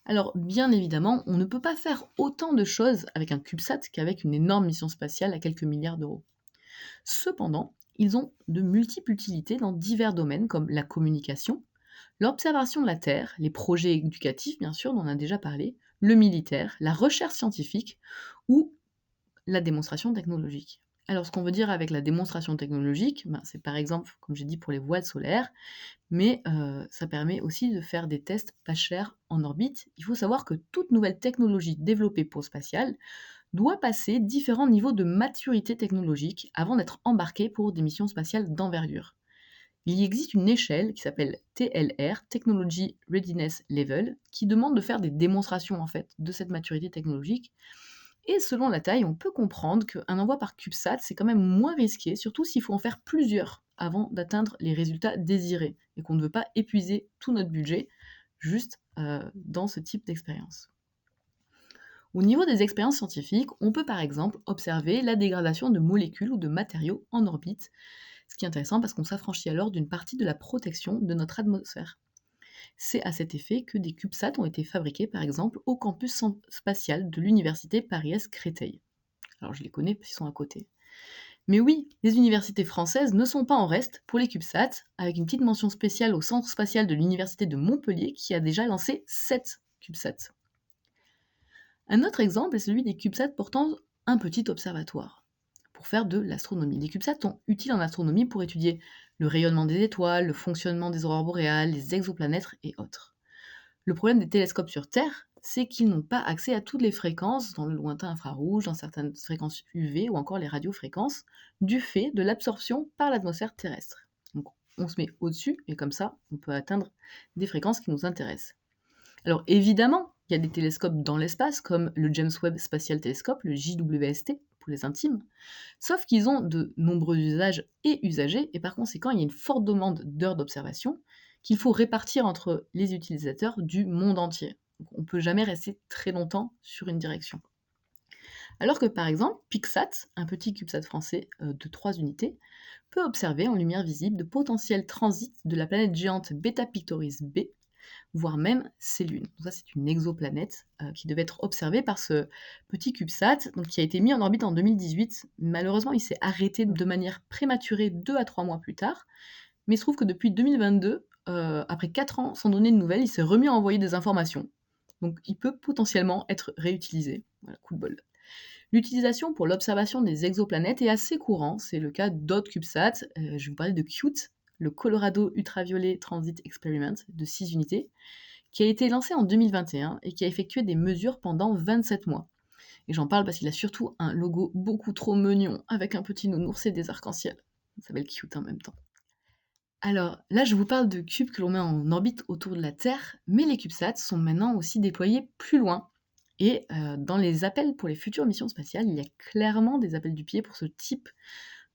Alors, bien évidemment, on ne peut pas faire autant de choses avec un CubeSat qu'avec une énorme mission spatiale à quelques milliards d'euros. Cependant, ils ont de multiples utilités dans divers domaines comme la communication, l'observation de la Terre, les projets éducatifs, bien sûr, dont on a déjà parlé, le militaire, la recherche scientifique ou la démonstration technologique. Alors, ce qu'on veut dire avec la démonstration technologique, c'est par exemple, comme j'ai dit, pour les voiles solaires, mais ça permet aussi de faire des tests pas chers en orbite. Il faut savoir que toute nouvelle technologie développée pour le spatial doit passer différents niveaux de maturité technologique avant d'être embarquée pour des missions spatiales d'envergure. Il y existe une échelle qui s'appelle TLR, Technology Readiness Level, qui demande de faire des démonstrations en fait de cette maturité technologique. Et selon la taille, on peut comprendre qu'un envoi par CubeSat, c'est quand même moins risqué, surtout s'il faut en faire plusieurs avant d'atteindre les résultats désirés et qu'on ne veut pas épuiser tout notre budget juste dans ce type d'expérience. Au niveau des expériences scientifiques, on peut par exemple observer la dégradation de molécules ou de matériaux en orbite, ce qui est intéressant parce qu'on s'affranchit alors d'une partie de la protection de notre atmosphère. C'est à cet effet que des CubeSats ont été fabriqués par exemple au campus spatial de l'université Paris-Est Créteil. Alors je les connais parce qu'ils sont à côté. Mais oui, les universités françaises ne sont pas en reste pour les CubeSats, avec une petite mention spéciale au centre spatial de l'université de Montpellier qui a déjà lancé 7 CubeSats. Un autre exemple est celui des CubeSats portant un petit observatoire pour faire de l'astronomie. Les CubeSats sont utiles en astronomie pour étudier le rayonnement des étoiles, le fonctionnement des aurores boréales, les exoplanètes et autres. Le problème des télescopes sur Terre, c'est qu'ils n'ont pas accès à toutes les fréquences dans le lointain infrarouge, dans certaines fréquences UV ou encore les radiofréquences, du fait de l'absorption par l'atmosphère terrestre. Donc, on se met au-dessus, et comme ça, on peut atteindre des fréquences qui nous intéressent. Alors évidemment, il y a des télescopes dans l'espace, comme le James Webb Spatial Telescope, le JWST, pour les intimes, sauf qu'ils ont de nombreux usages et usagers, et par conséquent, il y a une forte demande d'heures d'observation qu'il faut répartir entre les utilisateurs du monde entier. Donc, on ne peut jamais rester très longtemps sur une direction. Alors que par exemple, PicSat, un petit CubeSat français de 3 unités, peut observer en lumière visible de potentiels transits de la planète géante Beta Pictoris b, voire même ses lunes. Donc ça, c'est une exoplanète qui devait être observée par ce petit CubeSat, donc qui a été mis en orbite en 2018. Malheureusement, il s'est arrêté de manière prématurée 2 à 3 mois plus tard, mais il se trouve que depuis 2022, après 4 ans sans donner de nouvelles, il s'est remis à envoyer des informations. Donc il peut potentiellement être réutilisé. Voilà, coup de bol. L'utilisation pour l'observation des exoplanètes est assez courant, c'est le cas d'autres CubeSats. Je vais vous parler de QUTE, le Colorado Ultraviolet Transit Experiment de 6 unités, qui a été lancé en 2021 et qui a effectué des mesures pendant 27 mois. Et j'en parle parce qu'il a surtout un logo beaucoup trop mignon, avec un petit nounours et des arcs-en-ciel. Ça s'appelle QUTE en même temps. Alors là, je vous parle de cubes que l'on met en orbite autour de la Terre, mais les CubeSats sont maintenant aussi déployés plus loin. Et dans les appels pour les futures missions spatiales, il y a clairement des appels du pied pour ce type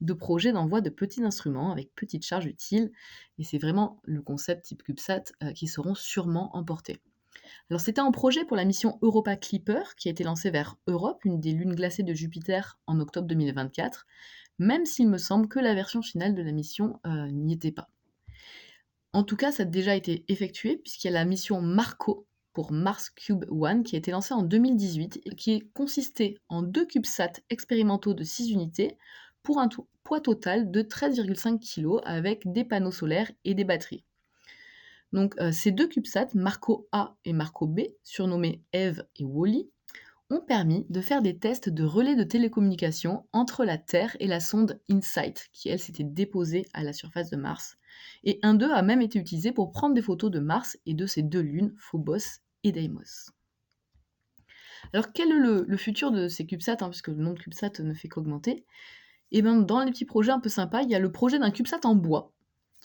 de projet d'envoi de petits instruments avec petites charges utiles. Et c'est vraiment le concept type CubeSat qui seront sûrement emportés. Alors c'était un projet pour la mission Europa Clipper qui a été lancée vers Europe, une des lunes glacées de Jupiter, en octobre 2024, même s'il me semble que la version finale de la mission n'y était pas. En tout cas, ça a déjà été effectué puisqu'il y a la mission Marco pour Mars Cube One qui a été lancée en 2018 et qui consistait en 2 CubeSats expérimentaux de 6 unités pour un poids total de 13,5 kg avec des panneaux solaires et des batteries. Donc ces 2 CubeSats, Marco A et Marco B, surnommés Eve et Wally, ont permis de faire des tests de relais de télécommunication entre la Terre et la sonde InSight, qui elle s'était déposée à la surface de Mars. Et un d'eux a même été utilisé pour prendre des photos de Mars et de ses 2 lunes, Phobos et Deimos. Alors quel est le futur de ces CubeSats, puisque le nom de CubeSat ne fait qu'augmenter? Et bien dans les petits projets un peu sympas, il y a le projet d'un CubeSat en bois.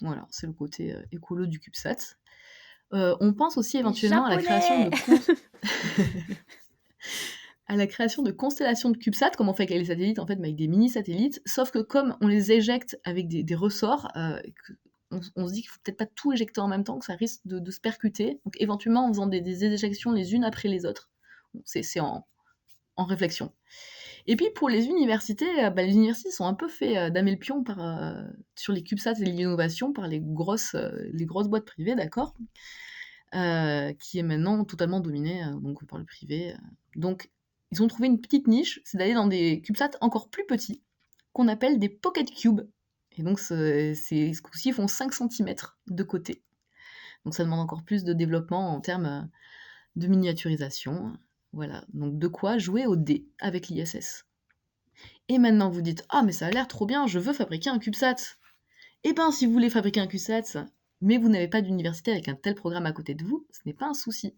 Voilà, c'est le côté écolo du CubeSat. On pense aussi éventuellement à la création de constellations de CubeSat, comme on fait avec les satellites, en fait, mais avec des mini-satellites, sauf que comme on les éjecte avec des ressorts, on se dit qu'il ne faut peut-être pas tout éjecter en même temps, que ça risque de se percuter, donc éventuellement en faisant des éjections les unes après les autres. Bon, c'est en réflexion. Et puis pour les universités sont un peu fait damer le pion sur les CubeSats et l'innovation par les grosses boîtes privées, d'accord, qui est maintenant totalement dominée donc par le privé. Donc ils ont trouvé une petite niche, c'est d'aller dans des CubeSats encore plus petits, qu'on appelle des Pocket Cubes. Et donc ce coup-ci, ils font 5 cm de côté. Donc ça demande encore plus de développement en termes de miniaturisation. Voilà, donc de quoi jouer au dé avec l'ISS. Et maintenant vous dites « Ah mais ça a l'air trop bien, je veux fabriquer un CubeSat !» Eh ben si vous voulez fabriquer un CubeSat, mais vous n'avez pas d'université avec un tel programme à côté de vous, ce n'est pas un souci.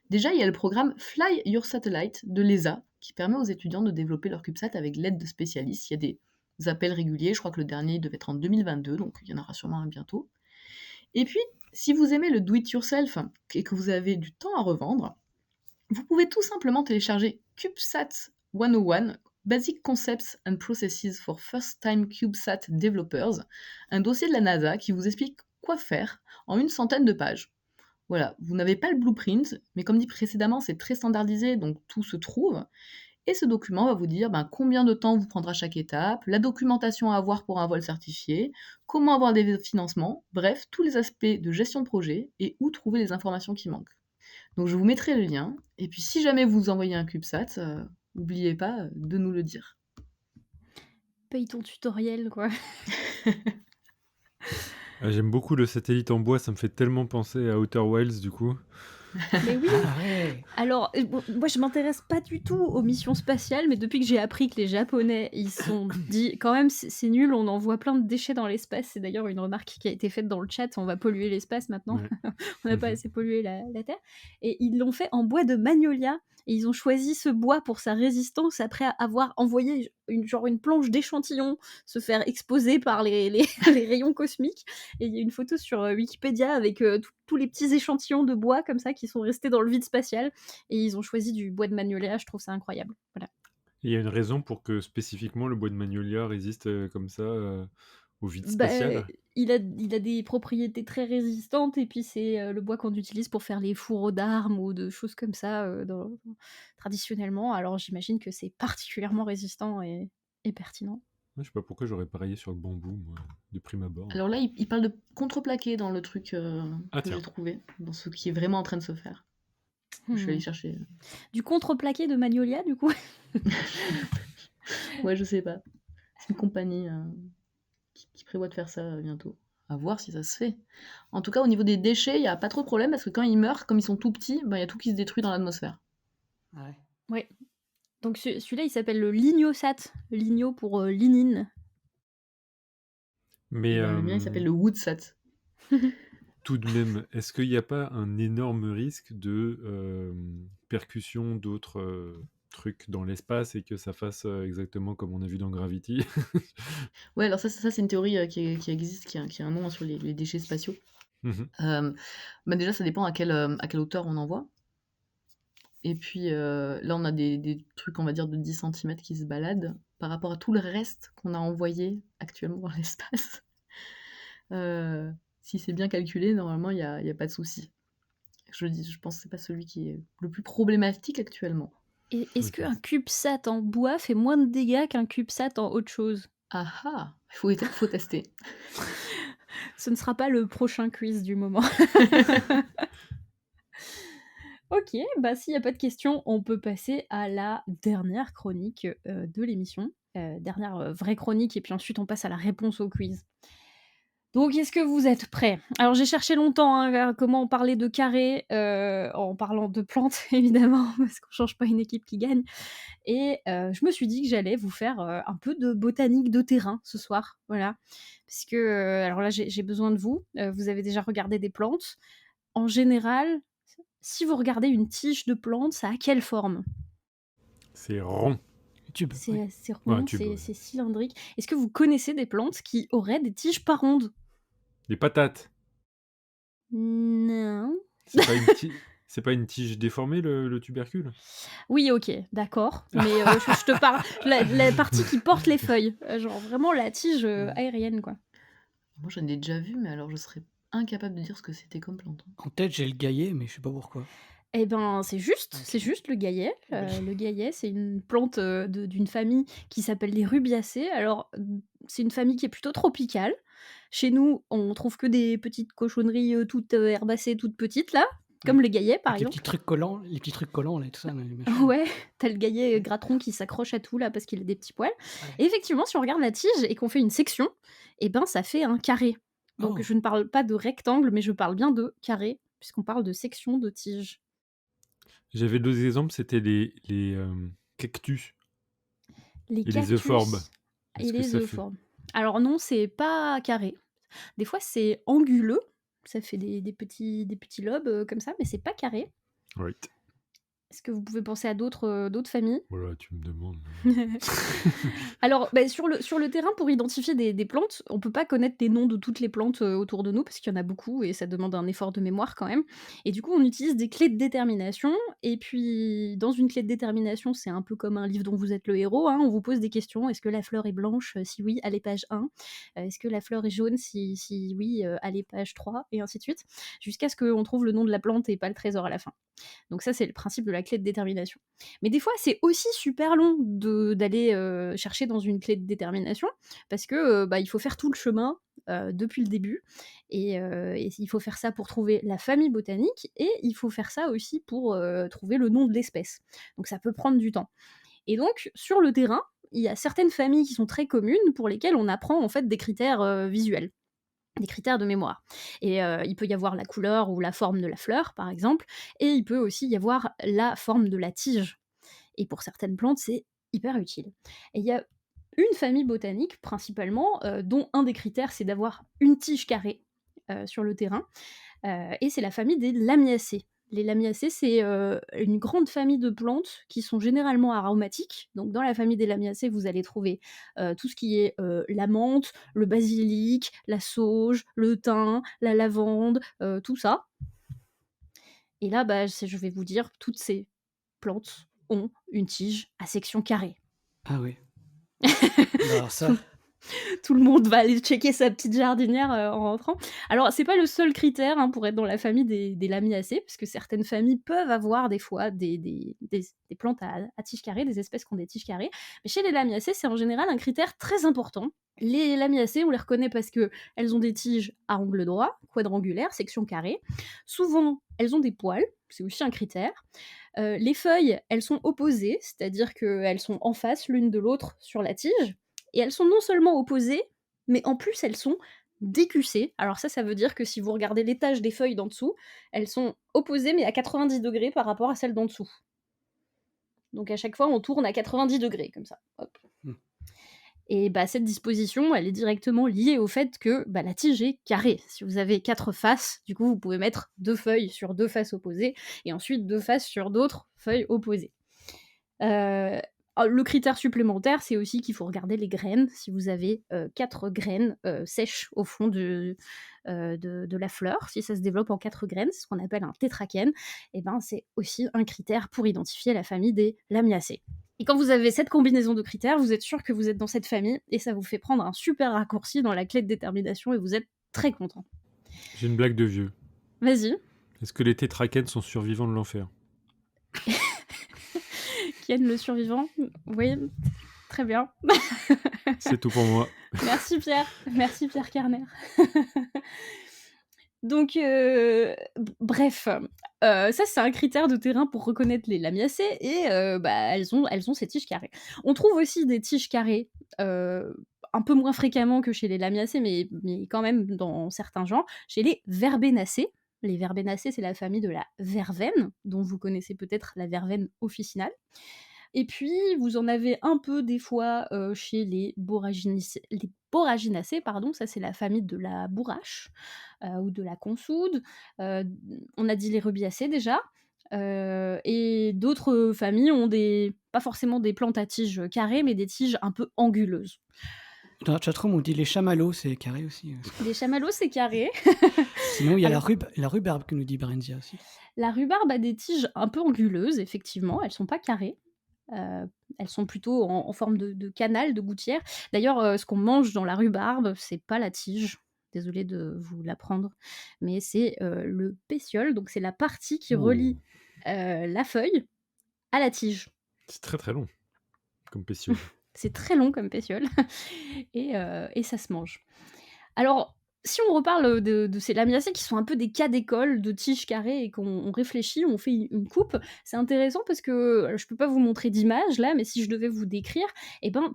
Déjà, il y a le programme Fly Your Satellite de l'ESA, qui permet aux étudiants de développer leur CubeSat avec l'aide de spécialistes. Il y a des appels réguliers, je crois que le dernier devait être en 2022, donc il y en aura sûrement un bientôt. Et puis, si vous aimez le do-it-yourself et que vous avez du temps à revendre, vous pouvez tout simplement télécharger CubeSat 101, Basic Concepts and Processes for First-Time CubeSat Developers, un dossier de la NASA qui vous explique quoi faire en une centaine de pages. Voilà, vous n'avez pas le blueprint, mais comme dit précédemment, c'est très standardisé, donc tout se trouve. Et ce document va vous dire combien de temps vous prendra chaque étape, la documentation à avoir pour un vol certifié, comment avoir des financements, bref, tous les aspects de gestion de projet et où trouver les informations qui manquent. Donc je vous mettrai le lien, et puis si jamais vous envoyez un CubeSat, n'oubliez pas de nous le dire. Paye ton tutoriel, quoi. J'aime beaucoup le satellite en bois, ça me fait tellement penser à Outer Wilds du coup. Mais oui. Ah ouais. Alors, moi je m'intéresse pas du tout aux missions spatiales, mais depuis que j'ai appris que les Japonais, ils se sont dit quand même c'est nul, on envoie plein de déchets dans l'espace. C'est d'ailleurs une remarque qui a été faite dans le chat, on va polluer l'espace maintenant, Ouais. on n'a pas assez pollué la Terre. Et ils l'ont fait en bois de magnolia, et ils ont choisi ce bois pour sa résistance après avoir envoyé une planche d'échantillons se faire exposer par les les rayons cosmiques. Et il y a une photo sur Wikipédia avec tous les petits échantillons de bois comme ça qui sont restés dans le vide spatial. Et ils ont choisi du bois de magnolia, je trouve ça incroyable. Voilà. Il y a une raison pour que spécifiquement le bois de magnolia résiste comme ça au vide Bah, spatial? il a des propriétés très résistantes et puis c'est le bois qu'on utilise pour faire les fourreaux d'armes ou de choses comme ça traditionnellement. Alors j'imagine que c'est particulièrement résistant et pertinent. Ouais, je sais pas pourquoi j'aurais parié sur le bambou, moi, de prime abord. Alors là, il parle de contreplaqué dans le truc Ah que tiens, j'ai trouvé, dans ce qui est vraiment en train de se faire. Je vais aller Hmm. chercher. Du contreplaqué de magnolia, du coup. Ouais, je sais pas. C'est une compagnie qui prévoit de faire ça bientôt. À voir si ça se fait. En tout cas, au niveau des déchets, il n'y a pas trop de problème parce que quand ils meurent, comme ils sont tout petits, il y a tout qui se détruit dans l'atmosphère. Ouais. Ouais. Donc celui-là, il s'appelle le Lignosat. Ligno pour lignine. mais Et ben, le mien, il s'appelle le Woodsat. tout de même, est-ce qu'il n'y a pas un énorme risque de percussion d'autres trucs dans l'espace et que ça fasse exactement comme on a vu dans Gravity? Ouais, alors ça c'est une théorie qui existe, qui a un nom sur les déchets spatiaux. Mhm. Déjà, ça dépend à quelle hauteur on envoie. Et puis là, on a des trucs, on va dire, de 10 cm qui se baladent par rapport à tout le reste qu'on a envoyé actuellement dans l'espace. Si c'est bien calculé, normalement, il y a pas de souci. Je pense que c'est pas celui qui est le plus problématique actuellement. Et est-ce Ok. qu'un CubeSat en bois fait moins de dégâts qu'un CubeSat en autre chose? Ah ah! Faut tester. Ce ne sera pas le prochain quiz du moment. Ok, bah s'il n'y a pas de questions, on peut passer à la dernière chronique de l'émission. Dernière vraie chronique, et puis ensuite on passe à la réponse au quiz. Donc, est-ce que vous êtes prêts? Alors, j'ai cherché longtemps comment parler de carré en parlant de plantes, évidemment, parce qu'on change pas une équipe qui gagne. Et je me suis dit que j'allais vous faire un peu de botanique de terrain ce soir. Voilà. Parce que, alors là, j'ai besoin de vous. Vous avez déjà regardé des plantes. En général, si vous regardez une tige de plante, ça a quelle forme? C'est rond. Tube. Ouais. C'est Ouais, un rond, tube, ouais. c'est cylindrique. Est-ce que vous connaissez des plantes qui auraient des tiges pas rondes? Les patates. Non. C'est pas une tige déformée, le tubercule? Oui, ok, d'accord. Mais je te parle la partie qui porte les feuilles. Genre vraiment la tige aérienne, quoi. Moi, j'en ai déjà vu, mais alors je serais incapable de dire ce que c'était comme plante. En tête, j'ai le gaillet, mais je sais pas pourquoi. Eh ben, c'est juste, Ok. c'est juste le gaillet. Oui. Le gaillet, c'est une plante d'une famille qui s'appelle les rubiacées. Alors, c'est une famille qui est plutôt tropicale. Chez nous, on trouve que des petites cochonneries toutes herbacées, toutes petites, là, comme Ouais. les gaillets, par Avec les exemple. petits trucs collants, là, et tout ça, les machins. Ouais, t'as le gaillet gratron qui s'accroche à tout là parce qu'il a des petits poils. Ouais. Et effectivement, si on regarde la tige et qu'on fait une section, eh ben ça fait un carré. Donc Oh. je ne parle pas de rectangle, mais je parle bien de carré, puisqu'on parle de section de tige. J'avais deux exemples, c'était les cactus Les et les euphorbes. cactus et Est-ce que les ça fait... euphorbes. Alors non, c'est pas carré. Des fois c'est anguleux, ça fait des petits lobes comme ça, mais c'est pas carré. Right. Est-ce que vous pouvez penser à d'autres familles? Voilà, tu me demandes. Alors, sur le terrain, pour identifier des plantes, on peut pas connaître les noms de toutes les plantes autour de nous, parce qu'il y en a beaucoup et ça demande un effort de mémoire quand même. Et du coup, on utilise des clés de détermination. Et puis, dans une clé de détermination, c'est un peu comme un livre dont vous êtes le héros, hein. On vous pose des questions. Est-ce que la fleur est blanche? Si oui, allez page 1. Est-ce que la fleur est jaune? Si oui, allez page 3, et ainsi de suite. Jusqu'à ce qu'on trouve le nom de la plante et pas le trésor à la fin. Donc ça, c'est le principe de la clé de détermination. Mais des fois, c'est aussi super long d'aller chercher dans une clé de détermination, parce que il faut faire tout le chemin depuis le début, et il faut faire ça pour trouver la famille botanique, et il faut faire ça aussi pour trouver le nom de l'espèce. Donc ça peut prendre du temps. Et donc, sur le terrain, il y a certaines familles qui sont très communes, pour lesquelles on apprend en fait des critères visuels, des critères de mémoire. Et il peut y avoir la couleur ou la forme de la fleur, par exemple, et il peut aussi y avoir la forme de la tige. Et pour certaines plantes, c'est hyper utile. Et il y a une famille botanique, principalement, dont un des critères, c'est d'avoir une tige carrée sur le terrain, et c'est la famille des Lamiacées. Les Lamiacées, c'est une grande famille de plantes qui sont généralement aromatiques. Donc, dans la famille des Lamiacées, vous allez trouver tout ce qui est la menthe, le basilic, la sauge, le thym, la lavande, tout ça. Et là, je vais vous dire, toutes ces plantes ont une tige à section carrée. Ah oui. Alors ça, Tout le monde va aller checker sa petite jardinière en rentrant. Alors, c'est pas le seul critère pour être dans la famille des Lamiacées, parce que certaines familles peuvent avoir des fois des plantes à tiges carrées, des espèces qui ont des tiges carrées. Mais chez les Lamiacées, c'est en général un critère très important. Les Lamiacées, on les reconnaît parce qu'elles ont des tiges à angle droit, quadrangulaires, section carrée. Souvent, elles ont des poils, c'est aussi un critère. Les feuilles, elles sont opposées, c'est-à-dire qu'elles sont en face l'une de l'autre sur la tige. Et elles sont non seulement opposées, mais en plus elles sont décussées. Alors ça veut dire que si vous regardez l'étage des feuilles d'en dessous, elles sont opposées mais à 90 degrés par rapport à celles d'en dessous. Donc à chaque fois on tourne à 90 degrés comme ça. Hop. Et cette disposition, elle est directement liée au fait que la tige est carrée. Si vous avez 4 faces, du coup vous pouvez mettre 2 feuilles sur 2 faces opposées, et ensuite 2 faces sur d'autres feuilles opposées. Le critère supplémentaire, c'est aussi qu'il faut regarder les graines. Si vous avez 4 graines sèches au fond de la fleur, si ça se développe en 4 graines, c'est ce qu'on appelle un tétrachène, et c'est aussi un critère pour identifier la famille des Lamiacées. Et quand vous avez cette combinaison de critères, vous êtes sûr que vous êtes dans cette famille, et ça vous fait prendre un super raccourci dans la clé de détermination, et vous êtes très content. J'ai une blague de vieux. Vas-y. Est-ce que les tétraquènes sont survivants de l'enfer? Ken le survivant? Oui, très bien. C'est tout pour moi. Merci Pierre Carner. Donc, bref, ça c'est un critère de terrain pour reconnaître les Lamiacées, et elles ont ces tiges carrées. On trouve aussi des tiges carrées un peu moins fréquemment que chez les Lamiacées, mais quand même dans certains genres, chez les Verbenacées. Les Verbenacées, c'est la famille de la verveine, dont vous connaissez peut-être la verveine officinale. Et puis, vous en avez un peu des fois chez les Boraginacées, ça c'est la famille de la bourrache ou de la consoude. On a dit les rubiacées déjà. Et d'autres familles ont pas forcément des plantes à tiges carrées, mais des tiges un peu anguleuses. dans la chatroom, on dit les chamallows, c'est carré aussi. Les chamallows, c'est carré. Sinon, il y a la rhubarbe que nous dit Brenzia aussi. La rhubarbe a des tiges un peu anguleuses, effectivement. Elles sont pas carrées. Elles sont plutôt en forme de canal, de gouttière. D'ailleurs, ce qu'on mange dans la rhubarbe, c'est pas la tige. Désolée de vous l'apprendre, mais c'est le pétiole. Donc c'est la partie qui relie la feuille à la tige. C'est très très long comme pétiole. C'est très long comme pétiole et ça se mange. Alors, si on reparle de ces Lamiacées qui sont un peu des cas d'école de tiges carrées et qu'on réfléchit, on fait une coupe, c'est intéressant parce que je peux pas vous montrer d'image là, mais si je devais vous décrire,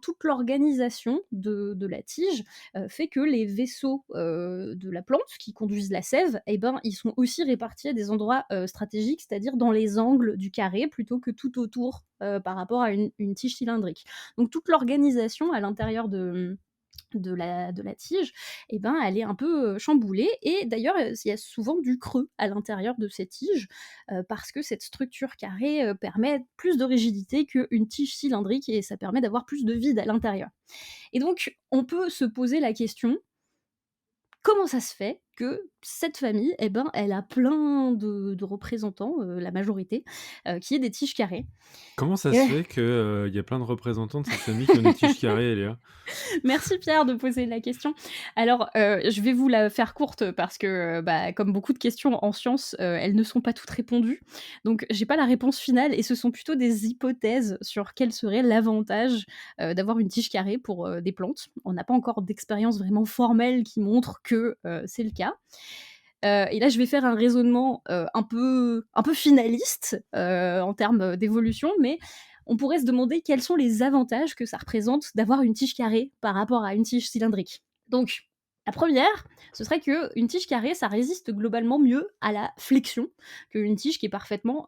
toute l'organisation de la tige fait que les vaisseaux de la plante qui conduisent la sève, ils sont aussi répartis à des endroits stratégiques, c'est-à-dire dans les angles du carré plutôt que tout autour par rapport à une tige cylindrique. Donc toute l'organisation à l'intérieur de la tige, elle est un peu chamboulée, et d'ailleurs il y a souvent du creux à l'intérieur de ces tiges parce que cette structure carrée permet plus de rigidité qu'une tige cylindrique, et ça permet d'avoir plus de vide à l'intérieur. Et donc on peut se poser la question, comment ça se fait que cette famille, elle a plein de représentants, la majorité, qui est des tiges carrées? Comment ça se fait qu'il y a plein de représentants de cette famille qui ont des tiges carrées, Léa? Merci Pierre de poser la question. Alors, je vais vous la faire courte parce que, comme beaucoup de questions en sciences, elles ne sont pas toutes répondues. Donc j'ai pas la réponse finale, et ce sont plutôt des hypothèses sur quel serait l'avantage d'avoir une tige carrée pour des plantes. On n'a pas encore d'expérience vraiment formelle qui montre que c'est le cas. Et là, je vais faire un raisonnement un peu finaliste en termes d'évolution, mais on pourrait se demander quels sont les avantages que ça représente d'avoir une tige carrée par rapport à une tige cylindrique. Donc, la première, ce serait qu'une tige carrée, ça résiste globalement mieux à la flexion qu'une tige qui est parfaitement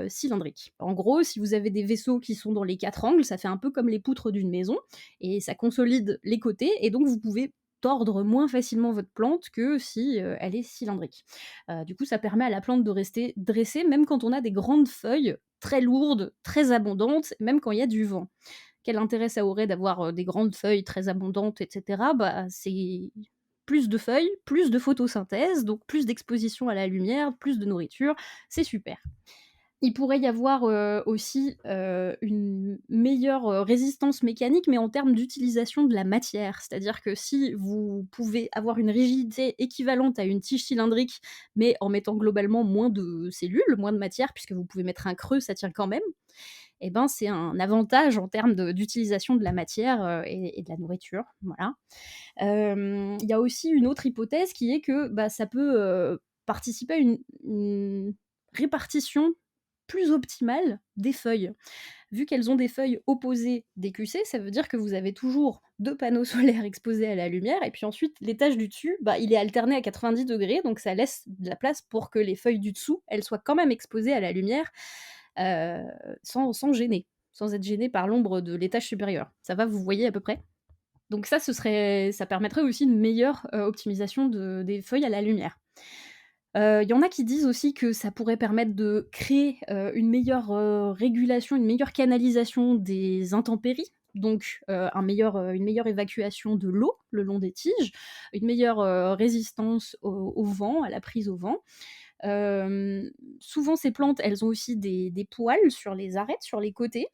cylindrique. En gros, si vous avez des vaisseaux qui sont dans les 4 angles, ça fait un peu comme les poutres d'une maison, et ça consolide les côtés, et donc vous pouvez tordre moins facilement votre plante que si elle est cylindrique. Du coup, ça permet à la plante de rester dressée, même quand on a des grandes feuilles très lourdes, très abondantes, même quand il y a du vent. Quel intérêt ça aurait d'avoir des grandes feuilles très abondantes, etc. Bah, c'est plus de feuilles, plus de photosynthèse, donc plus d'exposition à la lumière, plus de nourriture, c'est super. Il pourrait y avoir aussi une meilleure résistance mécanique, mais en termes d'utilisation de la matière. C'est-à-dire que si vous pouvez avoir une rigidité équivalente à une tige cylindrique, mais en mettant globalement moins de cellules, moins de matière, puisque vous pouvez mettre un creux, ça tient quand même, eh ben, c'est un avantage en termes d'utilisation de la matière et de la nourriture. Voilà. Il y a aussi une autre hypothèse qui est que bah, ça peut participer à une répartition plus optimale des feuilles. Vu qu'elles ont des feuilles opposées décussées, ça veut dire que vous avez toujours 2 panneaux solaires exposés à la lumière, et puis ensuite l'étage du dessus, bah, il est alterné à 90 degrés, donc ça laisse de la place pour que les feuilles du dessous, elles soient quand même exposées à la lumière, sans gêner, sans être gênées par l'ombre de l'étage supérieur. Ça va, vous voyez à peu près? Donc ça permettrait aussi une meilleure optimisation des feuilles à la lumière. Il y en a qui disent aussi que ça pourrait permettre de créer une meilleure régulation, une meilleure canalisation des intempéries, donc une meilleure évacuation de l'eau le long des tiges, une meilleure résistance au vent, à la prise au vent. Souvent ces plantes, elles ont aussi des poils sur les arêtes, sur les côtés,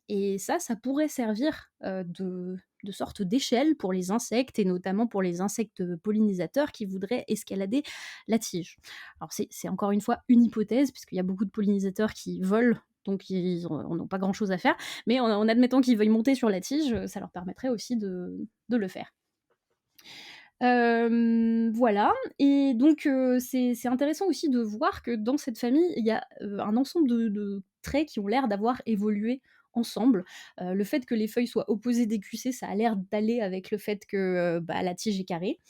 et ça pourrait servir de sorte d'échelle pour les insectes, et notamment pour les insectes pollinisateurs qui voudraient escalader la tige. Alors c'est encore une fois une hypothèse, puisqu'il y a beaucoup de pollinisateurs qui volent, donc ils n'ont pas grand-chose à faire, mais en admettant qu'ils veuillent monter sur la tige, ça leur permettrait aussi de le faire. Voilà, et donc c'est intéressant aussi de voir que dans cette famille, il y a un ensemble de traits qui ont l'air d'avoir évolué ensemble. Le fait que les feuilles soient opposées décussées, ça a l'air d'aller avec le fait que bah, la tige est carrée.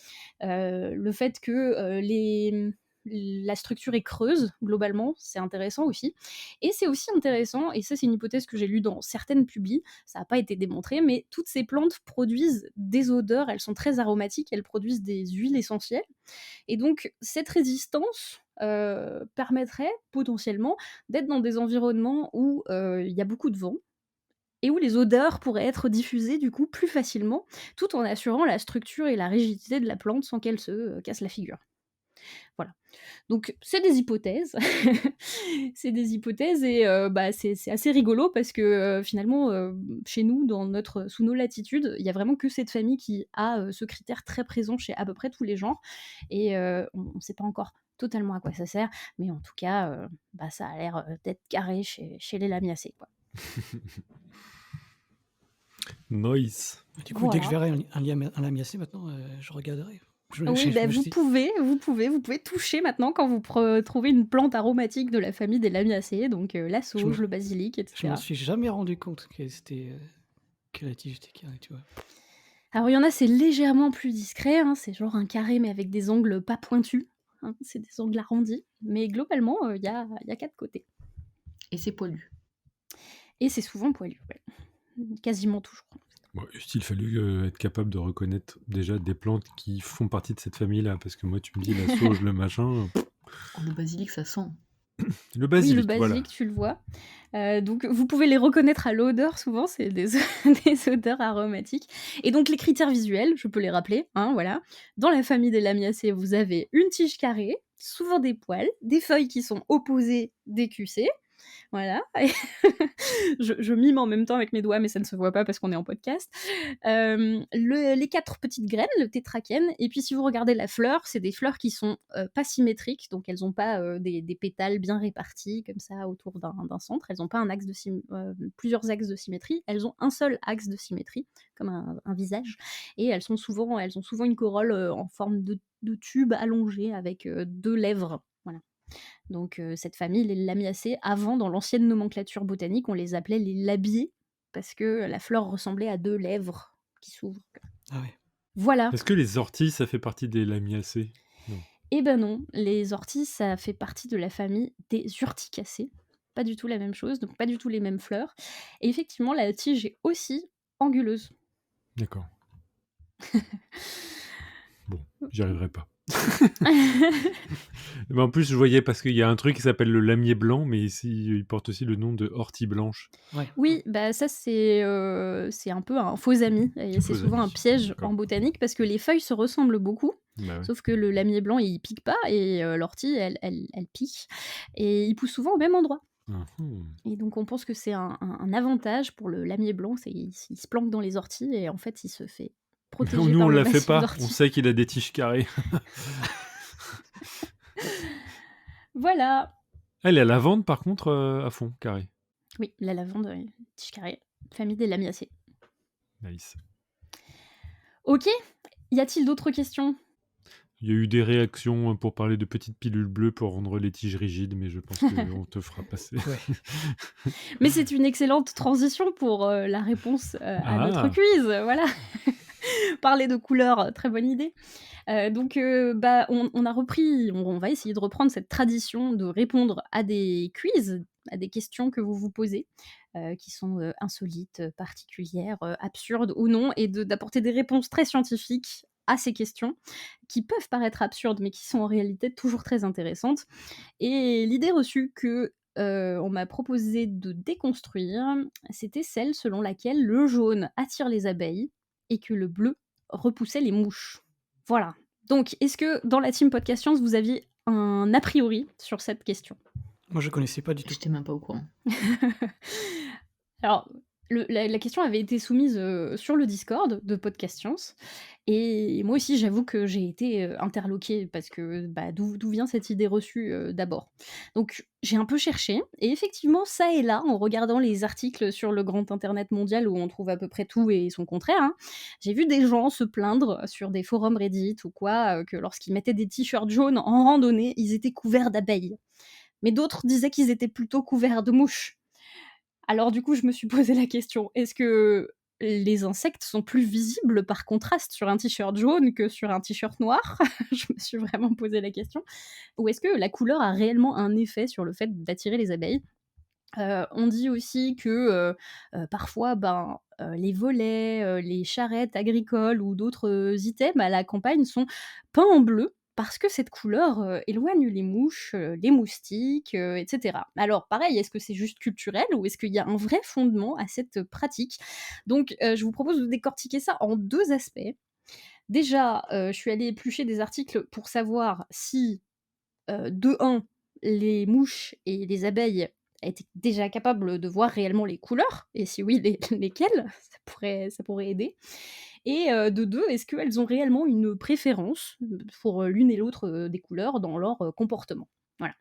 Le fait que la structure est creuse, globalement, c'est intéressant aussi. Et c'est aussi intéressant, et ça c'est une hypothèse que j'ai lue dans certaines publis, ça n'a pas été démontré, mais toutes ces plantes produisent des odeurs, elles sont très aromatiques, elles produisent des huiles essentielles. Et donc cette résistance permettrait potentiellement d'être dans des environnements où il y a beaucoup de vent, et où les odeurs pourraient être diffusées du coup plus facilement, tout en assurant la structure et la rigidité de la plante sans qu'elle se casse la figure. Voilà. Donc c'est des hypothèses, c'est des hypothèses, et bah, c'est assez rigolo parce que finalement chez nous, sous nos latitudes, il y a vraiment que cette famille qui a ce critère très présent chez à peu près tous les genres, et on ne sait pas encore totalement à quoi ça sert, mais en tout cas bah, ça a l'air d'être carré chez les lamiacées, quoi. Nice. Du coup, dès que je Voilà. verrai un lamiacée maintenant, je regarderai. Oui, bah, vous pouvez toucher maintenant quand vous trouvez une plante aromatique de la famille des lamiacées, donc la sauge, le basilic, Je m'en etc. suis jamais rendu compte que la tige était carrée, tu vois. Alors il y en a, c'est légèrement plus discret, hein, c'est genre un carré mais avec des angles pas pointus, hein, c'est des angles arrondis, mais globalement il y a 4 côtés. Et c'est poilu. Et c'est souvent poilu, ouais. Quasiment toujours. Bon, il fallu être capable de reconnaître déjà des plantes qui font partie de cette famille-là, parce que moi, tu me dis la sauge, le machin. Oh, le basilic, ça sent. Le Oui, basilic, le basilic, voilà. tu le vois. Donc vous pouvez les reconnaître à l'odeur, souvent, c'est des, des odeurs aromatiques. Et donc les critères visuels, je peux les rappeler, hein, voilà. Dans la famille des lamiacées, vous avez une tige carrée, souvent des poils, des feuilles qui sont opposées, décussées. Voilà. Je mime en même temps avec mes doigts, mais ça ne se voit pas parce qu'on est en podcast. Les 4 petites graines, le tétrakène, et puis si vous regardez la fleur, c'est des fleurs qui sont pas symétriques, donc elles n'ont pas des pétales bien répartis comme ça autour d'un centre, elles n'ont pas plusieurs axes de symétrie, elles ont un seul axe de symétrie, comme un visage, et elles ont souvent une corolle en forme de tube allongé avec 2 lèvres. Voilà. Donc cette famille, les lamiacées, avant, dans l'ancienne nomenclature botanique, on les appelait les labiers, parce que la fleur ressemblait à 2 lèvres qui s'ouvrent. Ah ouais. Voilà. Est-ce que les orties, ça fait partie des lamiacées? Non. Eh ben non, les orties, ça fait partie de la famille des urticacées. Pas du tout la même chose, donc pas du tout les mêmes fleurs. Et effectivement, la tige est aussi anguleuse. D'accord. Bon, j'y arriverai pas. Mais en plus, je voyais parce qu'il y a un truc qui s'appelle le lamier blanc, mais ici, il porte aussi le nom de ortie blanche. Ouais. Oui, bah ça c'est un peu un faux ami et c'est Faux souvent un ami, piège d'accord. en botanique parce que les feuilles se ressemblent beaucoup, Bah ouais. sauf que le lamier blanc il pique pas et l'ortie elle pique et il pousse souvent au même endroit. Mhm. Et donc on pense que c'est un avantage pour le lamier blanc, c'est il se planque dans les orties et en fait il se fait protéger Nous, on par le la fait massif pas. On d'ortie. sait qu'il a des tiges carrées. Voilà! Elle est à la vente, par contre, à fond, carré. Oui, la lavande, tige carrée, famille des lamiacées. Nice. OK, y a-t-il d'autres questions? Il y a eu des réactions pour parler de petites pilules bleues pour rendre les tiges rigides, mais je pense qu'on te fera passer. Ouais. Mais c'est une excellente transition pour, la réponse, à notre Ah! quiz, voilà. Parler de couleurs, très bonne idée. Donc bah, on a repris on va essayer de reprendre cette tradition de répondre à des quiz, à des questions que vous vous posez, qui sont, insolites, particulières, absurdes ou non et d'apporter des réponses très scientifiques à ces questions, qui peuvent paraître absurdes, mais qui sont en réalité toujours très intéressantes. Et l'idée reçue que, on m'a proposé de déconstruire, c'était celle selon laquelle le jaune attire les abeilles et que le bleu repoussait les mouches. Voilà. Donc, est-ce que dans la team Podcast Science, vous aviez un a priori sur cette question? Moi, je connaissais pas du tout. J'étais même pas au courant. Alors, la question avait été soumise sur le Discord de Podcast Science. Et moi aussi, j'avoue que j'ai été interloquée parce que bah, d'où vient cette idée reçue d'abord. Donc, j'ai un peu cherché. Et effectivement, ça et là, en regardant les articles sur le grand internet mondial où on trouve à peu près tout et son contraire, hein, j'ai vu des gens se plaindre sur des forums Reddit ou quoi, que lorsqu'ils mettaient des t-shirts jaunes en randonnée, ils étaient couverts d'abeilles. Mais d'autres disaient qu'ils étaient plutôt couverts de mouches. Alors du coup, je me suis posé la question, est-ce que les insectes sont plus visibles par contraste sur un t-shirt jaune que sur un t-shirt noir? Je me suis vraiment posé la question. Ou est-ce que la couleur a réellement un effet sur le fait d'attirer les abeilles? On dit aussi que, parfois, ben, les volets, les charrettes agricoles ou d'autres, items à la campagne sont peints en bleu parce que cette couleur, éloigne les mouches, les moustiques, et cetera. Alors pareil, est-ce que c'est juste culturel ou est-ce qu'il y a un vrai fondement à cette pratique? Donc, je vous propose de décortiquer ça en 2 aspects. Déjà, je suis allée éplucher des articles pour savoir si, de 1, les mouches et les abeilles étaient déjà capables de voir réellement les couleurs et si oui, lesquelles? Ça pourrait aider et de 2, est-ce qu'elles ont réellement une préférence, pour, l'une et l'autre, des couleurs dans leur, comportement? Voilà.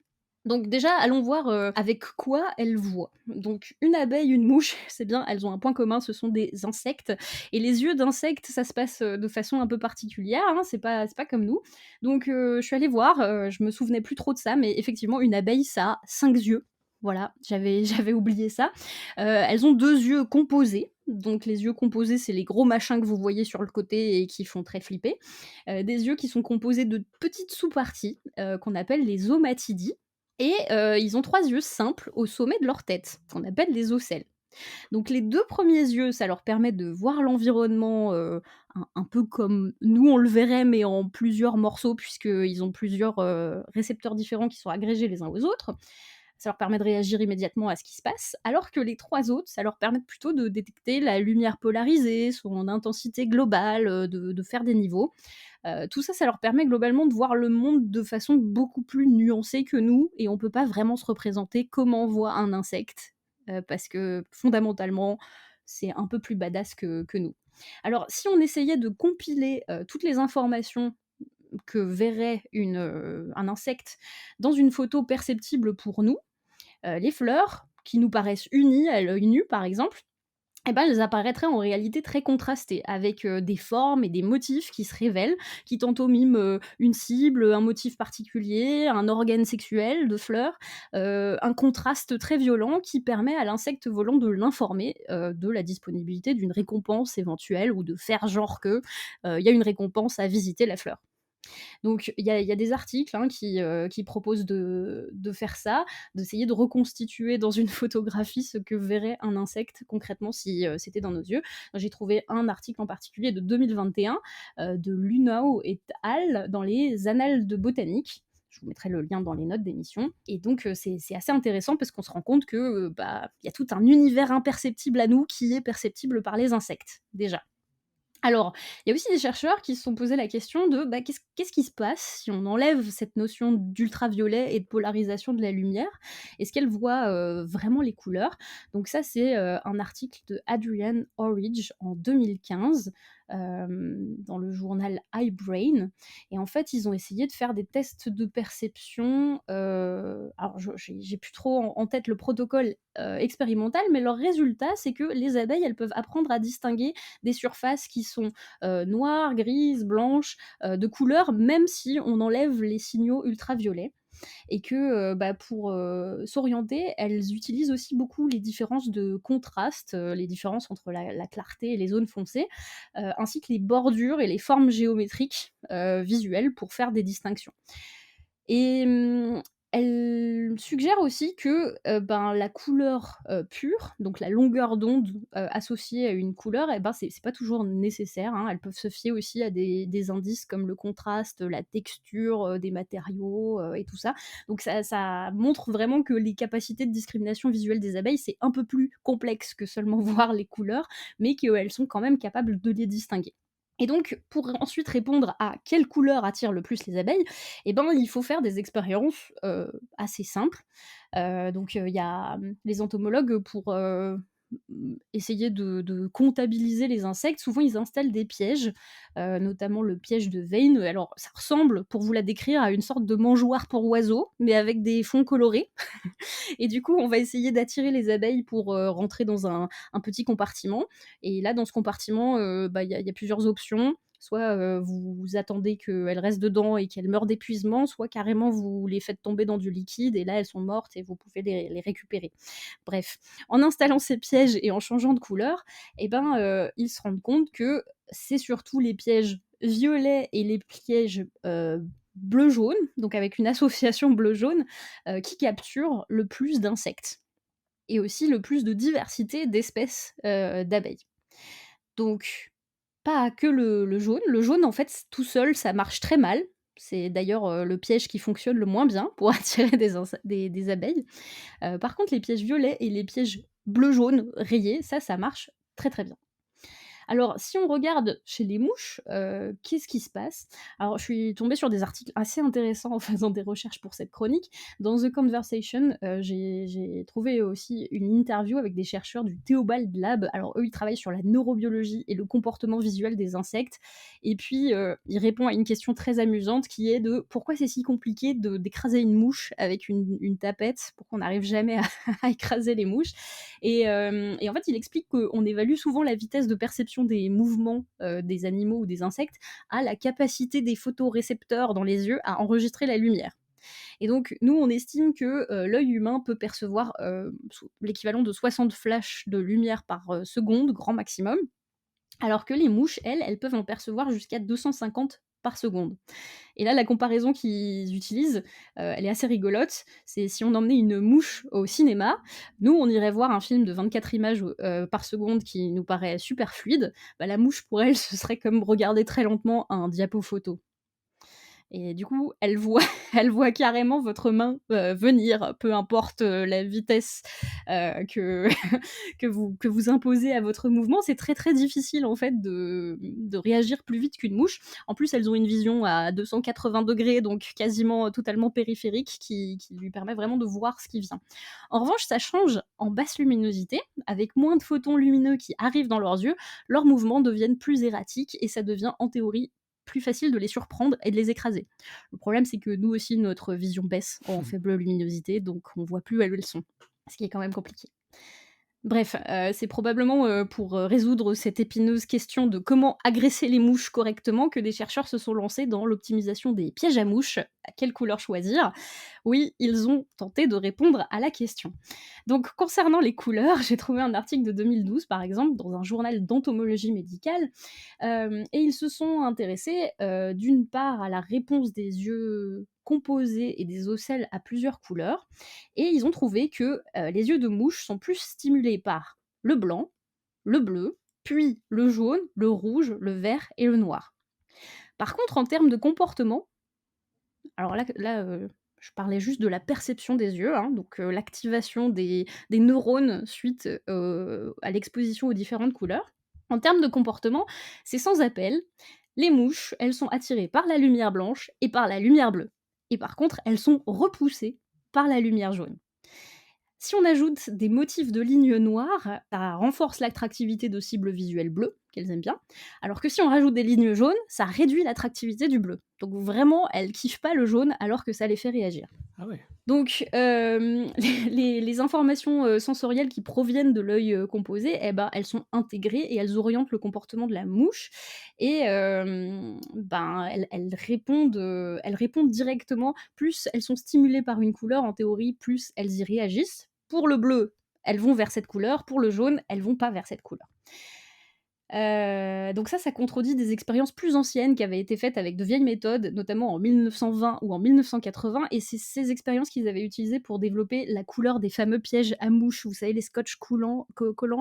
Donc déjà, allons voir, avec quoi elles voient. Donc une abeille, une mouche, c'est bien, elles ont un point commun, ce sont des insectes et les yeux d'insectes, ça se passe, de façon un peu particulière, hein, c'est pas comme nous. Donc je suis allée voir, je me souvenais plus trop de ça, mais effectivement une abeille, ça a 5 yeux. Voilà, j'avais oublié ça. Elles ont 2 yeux composés, donc les yeux composés, c'est les gros machins que vous voyez sur le côté et qui font très flipper. Des yeux qui sont composés de petites sous-parties, qu'on appelle les ommatidies et ils ont 3 yeux simples au sommet de leur tête, qu'on appelle les ocelles. Donc les 2 premiers yeux, ça leur permet de voir l'environnement, un peu comme nous on le verrait, mais en plusieurs morceaux puisqu'ils ont plusieurs, récepteurs différents qui sont agrégés les uns aux autres. Ça leur permet de réagir immédiatement à ce qui se passe, alors que les 3 autres, ça leur permet plutôt de détecter la lumière polarisée, son intensité globale, de faire des niveaux. Tout ça, ça leur permet globalement de voir le monde de façon beaucoup plus nuancée que nous et on peut pas vraiment se représenter comment voit un insecte, parce que fondamentalement, c'est un peu plus badass que nous. Alors si on essayait de compiler, toutes les informations que verrait un insecte dans une photo perceptible pour nous, les fleurs, qui nous paraissent unies à l'œil nu par exemple, eh ben, elles apparaîtraient en réalité très contrastées, avec des formes et des motifs qui se révèlent, qui tantôt miment une cible, un motif particulier, un organe sexuel de fleurs, un contraste très violent qui permet à l'insecte volant de l'informer de la disponibilité d'une récompense éventuelle ou de faire genre que il y a une récompense à visiter la fleur. Donc il y a des articles qui proposent de faire ça, d'essayer de reconstituer dans une photographie ce que verrait un insecte concrètement si c'était dans nos yeux. J'ai trouvé un article en particulier de 2021 de Lunau et al. Dans les Annales de botanique. Je vous mettrai le lien dans les notes d'émission. Et donc, c'est assez intéressant parce qu'on se rend compte que y a tout un univers imperceptible à nous qui est perceptible par les insectes, déjà. Alors, il y a aussi des chercheurs qui se sont posé la question de qu'est-ce qui se passe si on enlève cette notion d'ultraviolet et de polarisation de la lumière? Est-ce qu'elle voit vraiment les couleurs? Donc ça, c'est un article de Adrian Orridge en 2015 dans le journal iBrain. Et en fait, ils ont essayé de faire des tests de perception. Alors, j'ai plus trop en tête le protocole expérimental, mais leur résultat, c'est que les abeilles, elles peuvent apprendre à distinguer des surfaces qui sont noires, grises, blanches, de couleur, même si on enlève les signaux ultraviolets. Et que pour s'orienter, elles utilisent aussi beaucoup les différences de contraste, les différences entre la clarté et les zones foncées, ainsi que les bordures et les formes géométriques visuelles pour faire des distinctions. Et elle suggère aussi que la couleur pure, donc la longueur d'onde associée à une couleur, c'est pas toujours nécessaire, hein. Elles peuvent se fier aussi à des indices comme le contraste, la texture des matériaux et tout ça. Donc ça montre vraiment que les capacités de discrimination visuelle des abeilles, c'est un peu plus complexe que seulement voir les couleurs, mais qu'elles sont quand même capables de les distinguer. Et donc, pour ensuite répondre à quelle couleur attire le plus les abeilles, il faut faire des expériences assez simples. Donc, il y a les entomologues pour essayer de comptabiliser les insectes. Souvent, ils installent des pièges, notamment le piège de Vane. Alors, ça ressemble, pour vous la décrire, à une sorte de mangeoire pour oiseaux, mais avec des fonds colorés. Et du coup, on va essayer d'attirer les abeilles pour rentrer dans un petit compartiment. Et là, dans ce compartiment, y a plusieurs options. Soit vous attendez qu'elles restent dedans et qu'elles meurent d'épuisement, soit carrément vous les faites tomber dans du liquide et là elles sont mortes et vous pouvez les récupérer. Bref, en installant ces pièges et en changeant de couleur, ils se rendent compte que c'est surtout les pièges violets et les pièges bleu-jaune, donc avec une association bleu-jaune, qui capturent le plus d'insectes et aussi le plus de diversité d'espèces d'abeilles. Donc, pas que le jaune. Le jaune, en fait, tout seul, ça marche très mal. C'est d'ailleurs le piège qui fonctionne le moins bien pour attirer des abeilles. Par contre, les pièges violets et les pièges bleu-jaune rayés, ça marche très très bien. Alors, si on regarde chez les mouches, qu'est-ce qui se passe? Alors, je suis tombée sur des articles assez intéressants en faisant des recherches pour cette chronique. Dans The Conversation, j'ai trouvé aussi une interview avec des chercheurs du Theobald Lab. Alors, eux, ils travaillent sur la neurobiologie et le comportement visuel des insectes. Et puis, ils répondent à une question très amusante qui est de pourquoi c'est si compliqué d'écraser une mouche avec une tapette, pour qu'on n'arrive jamais à, à écraser les mouches. Et en fait, il explique qu'on évalue souvent la vitesse de perception des mouvements des animaux ou des insectes à la capacité des photorécepteurs dans les yeux à enregistrer la lumière. Et donc, nous, on estime que l'œil humain peut percevoir l'équivalent de 60 flashs de lumière par seconde, grand maximum, alors que les mouches, elles peuvent en percevoir jusqu'à 250 par seconde. Et là, la comparaison qu'ils utilisent, elle est assez rigolote. C'est si on emmenait une mouche au cinéma, nous, on irait voir un film de 24 images par seconde qui nous paraît super fluide. La mouche, pour elle, ce serait comme regarder très lentement un diapo photo. Et du coup, elle voit, elle voit carrément votre main venir, peu importe la vitesse que, que vous imposez à votre mouvement. C'est très très difficile en fait de réagir plus vite qu'une mouche. En plus, elles ont une vision à 280 degrés, donc quasiment totalement périphérique, qui lui permet vraiment de voir ce qui vient. En revanche, ça change en basse luminosité. Avec moins de photons lumineux qui arrivent dans leurs yeux, leurs mouvements deviennent plus erratiques et ça devient en théorie plus facile de les surprendre et de les écraser. Le problème, c'est que nous aussi, notre vision baisse en faible luminosité, donc on voit plus où elles sont, ce qui est quand même compliqué. Bref, c'est probablement, pour, résoudre cette épineuse question de comment agresser les mouches correctement que des chercheurs se sont lancés dans l'optimisation des pièges à mouches. À quelle couleur choisir? Oui, ils ont tenté de répondre à la question. Donc concernant les couleurs, j'ai trouvé un article de 2012 par exemple dans un journal d'entomologie médicale, et ils se sont intéressés, d'une part à la réponse des yeux composés et des ocelles à plusieurs couleurs et ils ont trouvé que, les yeux de mouche sont plus stimulés par le blanc, le bleu, puis le jaune, le rouge, le vert et le noir. Par contre, en termes de comportement, alors là, je parlais juste de la perception des yeux, hein, donc l'activation des neurones suite, à l'exposition aux différentes couleurs. En termes de comportement, c'est sans appel. Les mouches, elles sont attirées par la lumière blanche et par la lumière bleue. Et par contre, elles sont repoussées par la lumière jaune. Si on ajoute des motifs de lignes noires, ça renforce l'attractivité de cibles visuelles bleues, qu'elles aiment bien, alors que si on rajoute des lignes jaunes, ça réduit l'attractivité du bleu. Donc vraiment, elles kiffent pas le jaune alors que ça les fait réagir. Ah ouais. Donc les informations, sensorielles qui proviennent de l'œil, composé eh ben, elles sont intégrées et elles orientent le comportement de la mouche et ben, elles répondent directement. Plus elles sont stimulées par une couleur, en théorie, plus elles y réagissent. Pour le bleu, elles vont vers cette couleur, pour le jaune, elles vont pas vers cette couleur. Donc ça contredit des expériences plus anciennes qui avaient été faites avec de vieilles méthodes, notamment en 1920 ou en 1980 et c'est ces expériences qu'ils avaient utilisées pour développer la couleur des fameux pièges à mouches, vous savez les scotch collants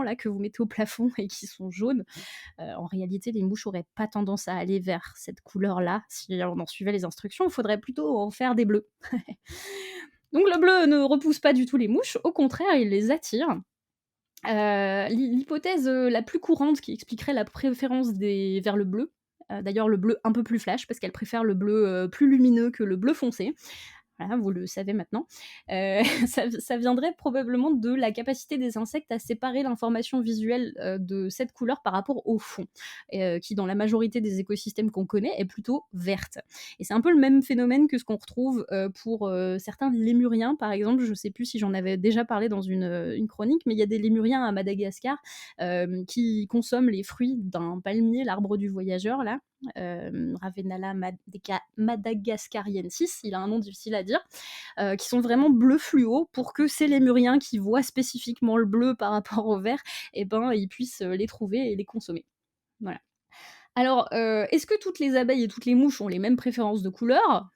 là que vous mettez au plafond et qui sont jaunes. En réalité, les mouches auraient pas tendance à aller vers cette couleur-là si on en suivait les instructions, il faudrait plutôt en faire des bleus. Donc le bleu ne repousse pas du tout les mouches, au contraire, il les attire. L'hypothèse, la plus courante qui expliquerait la préférence vers le bleu, d'ailleurs le bleu un peu plus flash parce qu'elle préfère le bleu, plus lumineux que le bleu foncé. Voilà, vous le savez maintenant. Ça viendrait probablement de la capacité des insectes à séparer l'information visuelle, de cette couleur par rapport au fond, qui dans la majorité des écosystèmes qu'on connaît est plutôt verte. Et c'est un peu le même phénomène que ce qu'on retrouve, pour, certains lémuriens par exemple. Je sais plus si j'en avais déjà parlé dans une chronique, mais il y a des lémuriens à Madagascar, qui consomment les fruits d'un palmier, l'arbre du voyageur là, Ravenala madagascariensis, il a un nom difficile à dire, qui sont vraiment bleu fluo pour que ces lémuriens qui voient spécifiquement le bleu par rapport au vert, eh ben, ils puissent les trouver et les consommer. Voilà. Alors, est-ce que toutes les abeilles et toutes les mouches ont les mêmes préférences de couleur?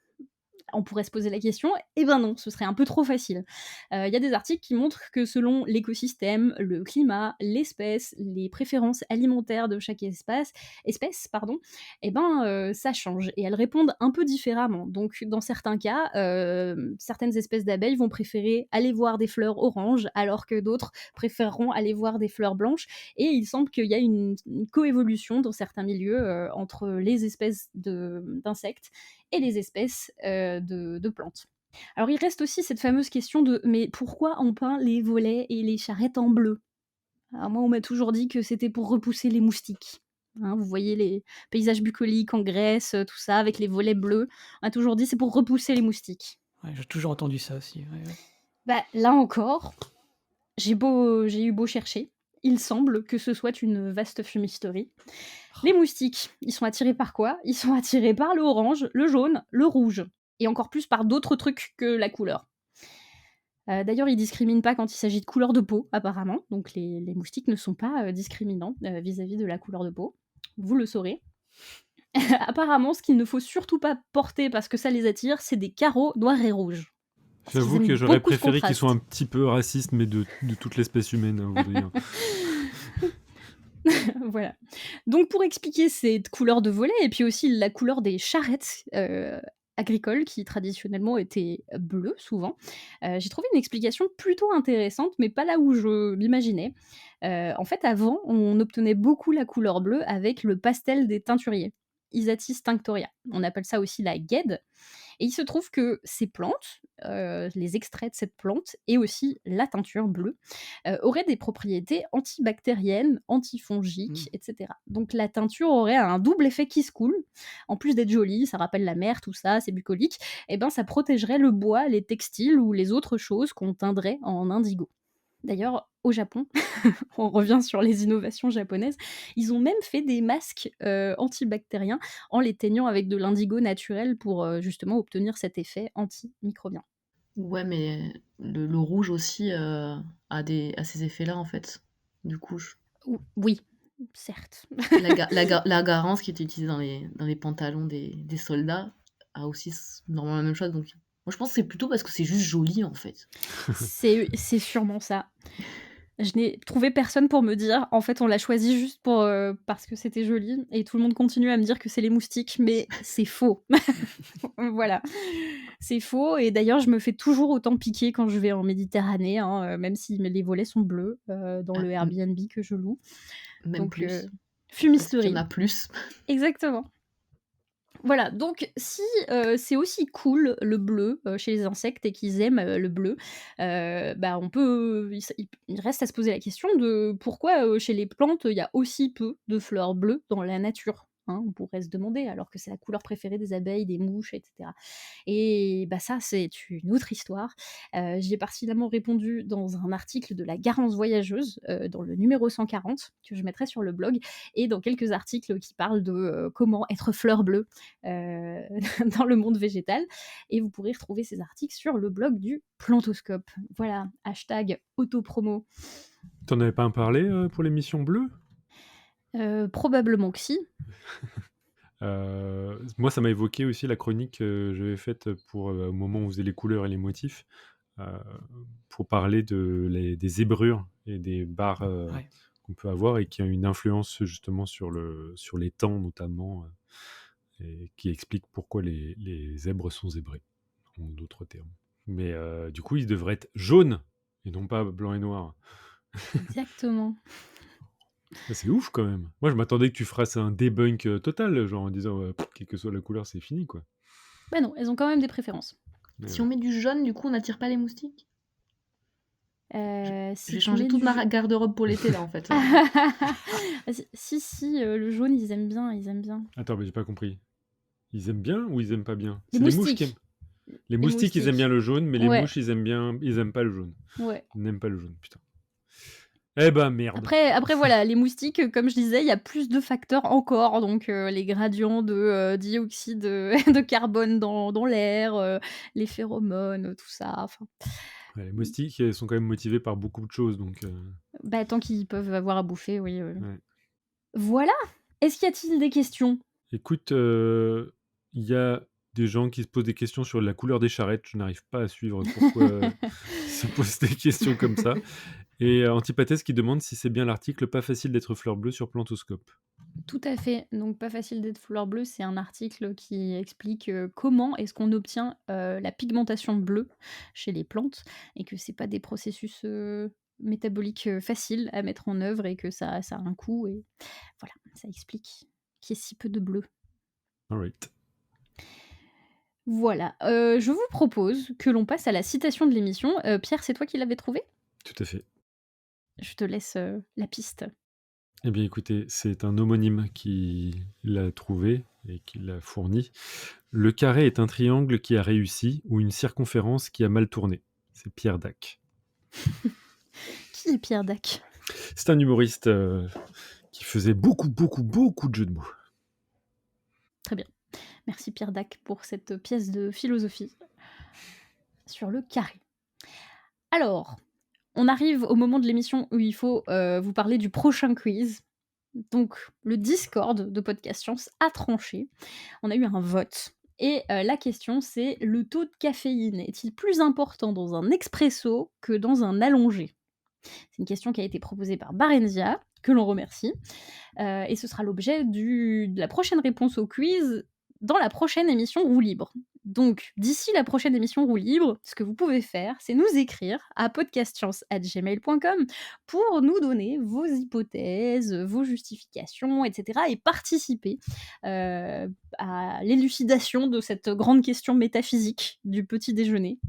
On pourrait se poser la question. Eh ben non, ce serait un peu trop facile. Il y a des articles qui montrent que selon l'écosystème, le climat, l'espèce, les préférences alimentaires de chaque espèce, pardon, eh ben, ça change et elles répondent un peu différemment. Donc dans certains cas, certaines espèces d'abeilles vont préférer aller voir des fleurs oranges alors que d'autres préféreront aller voir des fleurs blanches et il semble qu'il y a une coévolution dans certains milieux, entre les espèces d'insectes et les espèces de plantes. Alors il reste aussi cette fameuse question de mais pourquoi on peint les volets et les charrettes en bleu? Alors moi on m'a toujours dit que c'était pour repousser les moustiques. Hein, vous voyez les paysages bucoliques en Grèce, tout ça avec les volets bleus. On a toujours dit c'est pour repousser les moustiques. Ouais, j'ai toujours entendu ça aussi. Ouais, ouais. Bah là encore, j'ai eu beau chercher, il semble que ce soit une vaste fumisterie. Les moustiques, ils sont attirés par quoi? Ils sont attirés par le orange, le jaune, le rouge et encore plus par d'autres trucs que la couleur. D'ailleurs, ils discriminent pas quand il s'agit de couleur de peau apparemment, donc les moustiques ne sont pas, discriminants, vis-à-vis de la couleur de peau. Vous le saurez. Apparemment, ce qu'il ne faut surtout pas porter parce que ça les attire, c'est des carreaux noirs et rouges. Parce qu'ils J'avoue aiment que j'aurais beaucoup ce préféré qu'ils contraste. soient un petit peu racistes, mais de toute l'espèce humaine, hein, vous voyez. Voilà. Donc pour expliquer cette couleur de volet et puis aussi la couleur des charrettes, agricoles qui traditionnellement étaient bleues souvent, j'ai trouvé une explication plutôt intéressante, mais pas là où je l'imaginais. En fait, avant, on obtenait beaucoup la couleur bleue avec le pastel des teinturiers, Isatis tinctoria. On appelle ça aussi la guède et il se trouve que ces plantes, les extraits de cette plante et aussi la teinture bleue, auraient des propriétés antibactériennes, antifongiques, etc. Donc la teinture aurait un double effet qui se coule. En plus d'être jolie, ça rappelle la mer, tout ça, c'est bucolique, et ben ça protégerait le bois, les textiles ou les autres choses qu'on teindrait en indigo. D'ailleurs, au Japon, on revient sur les innovations japonaises, ils ont même fait des masques antibactériens en les teignant avec de l'indigo naturel pour justement obtenir cet effet antimicrobien. Ouais, mais le rouge aussi a ces effets-là, en fait. Du coup, Oui, certes. la garance qui était utilisée dans les pantalons des soldats a aussi normalement la même chose. Donc, moi, je pense que c'est plutôt parce que c'est juste joli, en fait. C'est sûrement ça. Je n'ai trouvé personne pour me dire: «En fait, on l'a choisi juste pour, parce que c'était joli» et tout le monde continue à me dire que c'est les moustiques, mais c'est faux. Voilà, c'est faux et d'ailleurs, je me fais toujours autant piquer quand je vais en Méditerranée, hein, même si les volets sont bleus, dans Ah, le Airbnb que je loue. même Donc, plus, parce qu'il y en fumisterie. a plus. Exactement. Voilà, donc si, c'est aussi cool le bleu, chez les insectes et qu'ils aiment, le bleu, bah, on peut il reste à se poser la question de pourquoi, chez les plantes, il y a aussi peu de fleurs bleues dans la nature, hein? On pourrait se demander alors que c'est la couleur préférée des abeilles, des mouches et cetera et bah, ça, c'est une autre histoire. J'y ai particulièrement répondu dans un article de la Garance voyageuse, dans le numéro 140 que je mettrai sur le blog et dans quelques articles qui parlent de, comment être fleur bleue, heu, dans le monde végétal et vous pourrez retrouver ces articles sur le blog du Plantoscope. Voilà, hashtag autopromo. T'en avais pas parlé pour l'émission bleue? Probablement que si. Moi, ça m'a évoqué aussi la chronique que j'avais faite pour au moment où on faisait les couleurs et les motifs, euh, pour parler des zébrures et des barres Ouais. qu'on peut avoir et qui ont une influence justement sur les temps notamment, et qui explique pourquoi les zèbres sont zébrés, en d'autres termes. Mais du coup, ils devraient être jaunes et non pas blanc et noir. Exactement. C'est ouf quand même. Moi, je m'attendais que tu fasses un debunk total, genre en disant quelle que soit la couleur, c'est fini quoi. Bah non, elles ont quand même des préférences. Mais Si ouais. on met du jaune, du coup, on n'attire pas les moustiques? Si J'ai tu changé mets toute du ma garde-robe pour l'été, là, en fait. si, le jaune, ils aiment bien, ils aiment bien. Attends, mais j'ai pas compris. Ils aiment bien ou ils aiment pas bien? Les C'est les mouches qui aiment. moustiques. Les Les moustiques, ils aiment bien moustiques. le jaune, mais les Ouais, mouches, ils aiment pas le jaune. ouais. Ils n'aiment pas le jaune, putain. Eh ben merde. Après voilà, les moustiques, comme je disais, il y a plus de facteurs encore, donc les gradients de, dioxyde, de carbone dans l'air, les phéromones, tout ça, enfin, Ouais, les moustiques sont quand même motivés par beaucoup de choses, donc bah, tant qu'ils peuvent avoir à bouffer, oui, ouais. Voilà! Est-ce qu'il y a-t-il des questions? Écoute, il y a des gens qui se posent des questions sur la couleur des charrettes. Je n'arrive pas à suivre pourquoi ils se posent des questions comme ça. Et Antipathès qui demande si c'est bien l'article Pas facile d'être fleur bleue sur Plantoscope. Tout à fait, donc Pas facile d'être fleur bleue, c'est un article qui explique, comment est-ce qu'on obtient, la pigmentation bleue chez les plantes et que c'est pas des processus, métaboliques, faciles à mettre en œuvre et que ça a un coût et voilà, ça explique qu'il y ait si peu de bleu. Alright. Voilà, je vous propose que l'on passe à la citation de l'émission. Pierre, c'est toi qui l'avais trouvée? Tout à fait. Je te laisse, la piste. Eh bien, écoutez, c'est un homonyme qui l'a trouvé et qui l'a fourni. Le carré est un triangle qui a réussi ou une circonférence qui a mal tourné. C'est Pierre Dac. Qui est Pierre Dac? C'est un humoriste qui faisait beaucoup de jeux de mots. Très bien. Merci Pierre Dac pour cette pièce de philosophie sur le carré. Alors, on arrive au moment de l'émission où il faut vous parler du prochain quiz. Donc, le Discord de Podcast Science a tranché. On a eu un vote. Et la question, c'est le taux de caféine est-il plus important dans un expresso que dans un allongé? C'est une question qui a été proposée par Barenzia, que l'on remercie. Et ce sera l'objet de la prochaine réponse au quiz dans la prochaine émission Roue Libre. Donc, d'ici la prochaine émission Roue Libre, ce que vous pouvez faire, c'est nous écrire à podcastscience@gmail.com pour nous donner vos hypothèses, vos justifications, etc. et participer à l'élucidation de cette grande question métaphysique du petit déjeuner.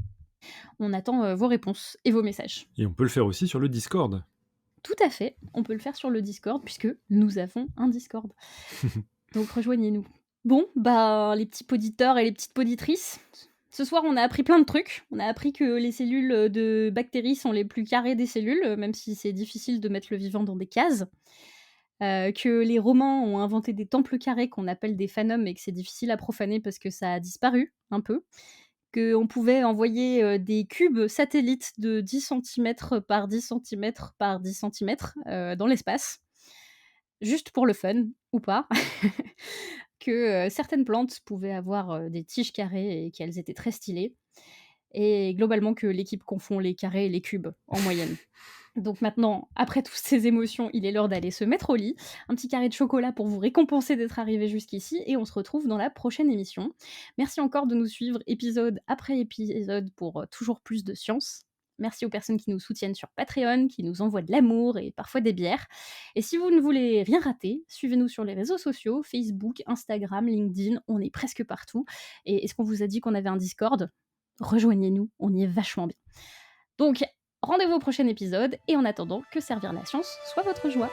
On attend vos réponses et vos messages. Et on peut le faire aussi sur le Discord. Tout à fait, on peut le faire sur le Discord puisque nous avons un Discord. Donc rejoignez-nous. Bon, bah les petits poditeurs et les petites poditrices, Ce soir, on a appris plein de trucs. On a appris que les cellules de bactéries sont les plus carrées des cellules, même si c'est difficile de mettre le vivant dans des cases. Que les Romains ont inventé des temples carrés qu'on appelle des fanums et que c'est difficile à profaner parce que ça a disparu un peu. Qu'on pouvait envoyer des cubes satellites de 10 centimètres par 10 centimètres par 10 centimètres dans l'espace, juste pour le fun, ou pas. Que certaines plantes pouvaient avoir des tiges carrées et qu'elles étaient très stylées. Et globalement, que l'équipe confond les carrés et les cubes en moyenne. Donc maintenant, après toutes ces émotions, il est l'heure d'aller se mettre au lit. Un petit carré de chocolat pour vous récompenser d'être arrivé jusqu'ici, et on se retrouve dans la prochaine émission. Merci encore de nous suivre épisode après épisode pour toujours plus de science. Merci aux personnes qui nous soutiennent sur Patreon, qui nous envoient de l'amour et parfois des bières. Et si vous ne voulez rien rater, suivez-nous sur les réseaux sociaux, Facebook, Instagram, LinkedIn, on est presque partout. Et est-ce qu'on vous a dit qu'on avait un Discord ? Rejoignez-nous, on y est vachement bien. Donc, rendez-vous au prochain épisode, et en attendant, que servir la science soit votre joie.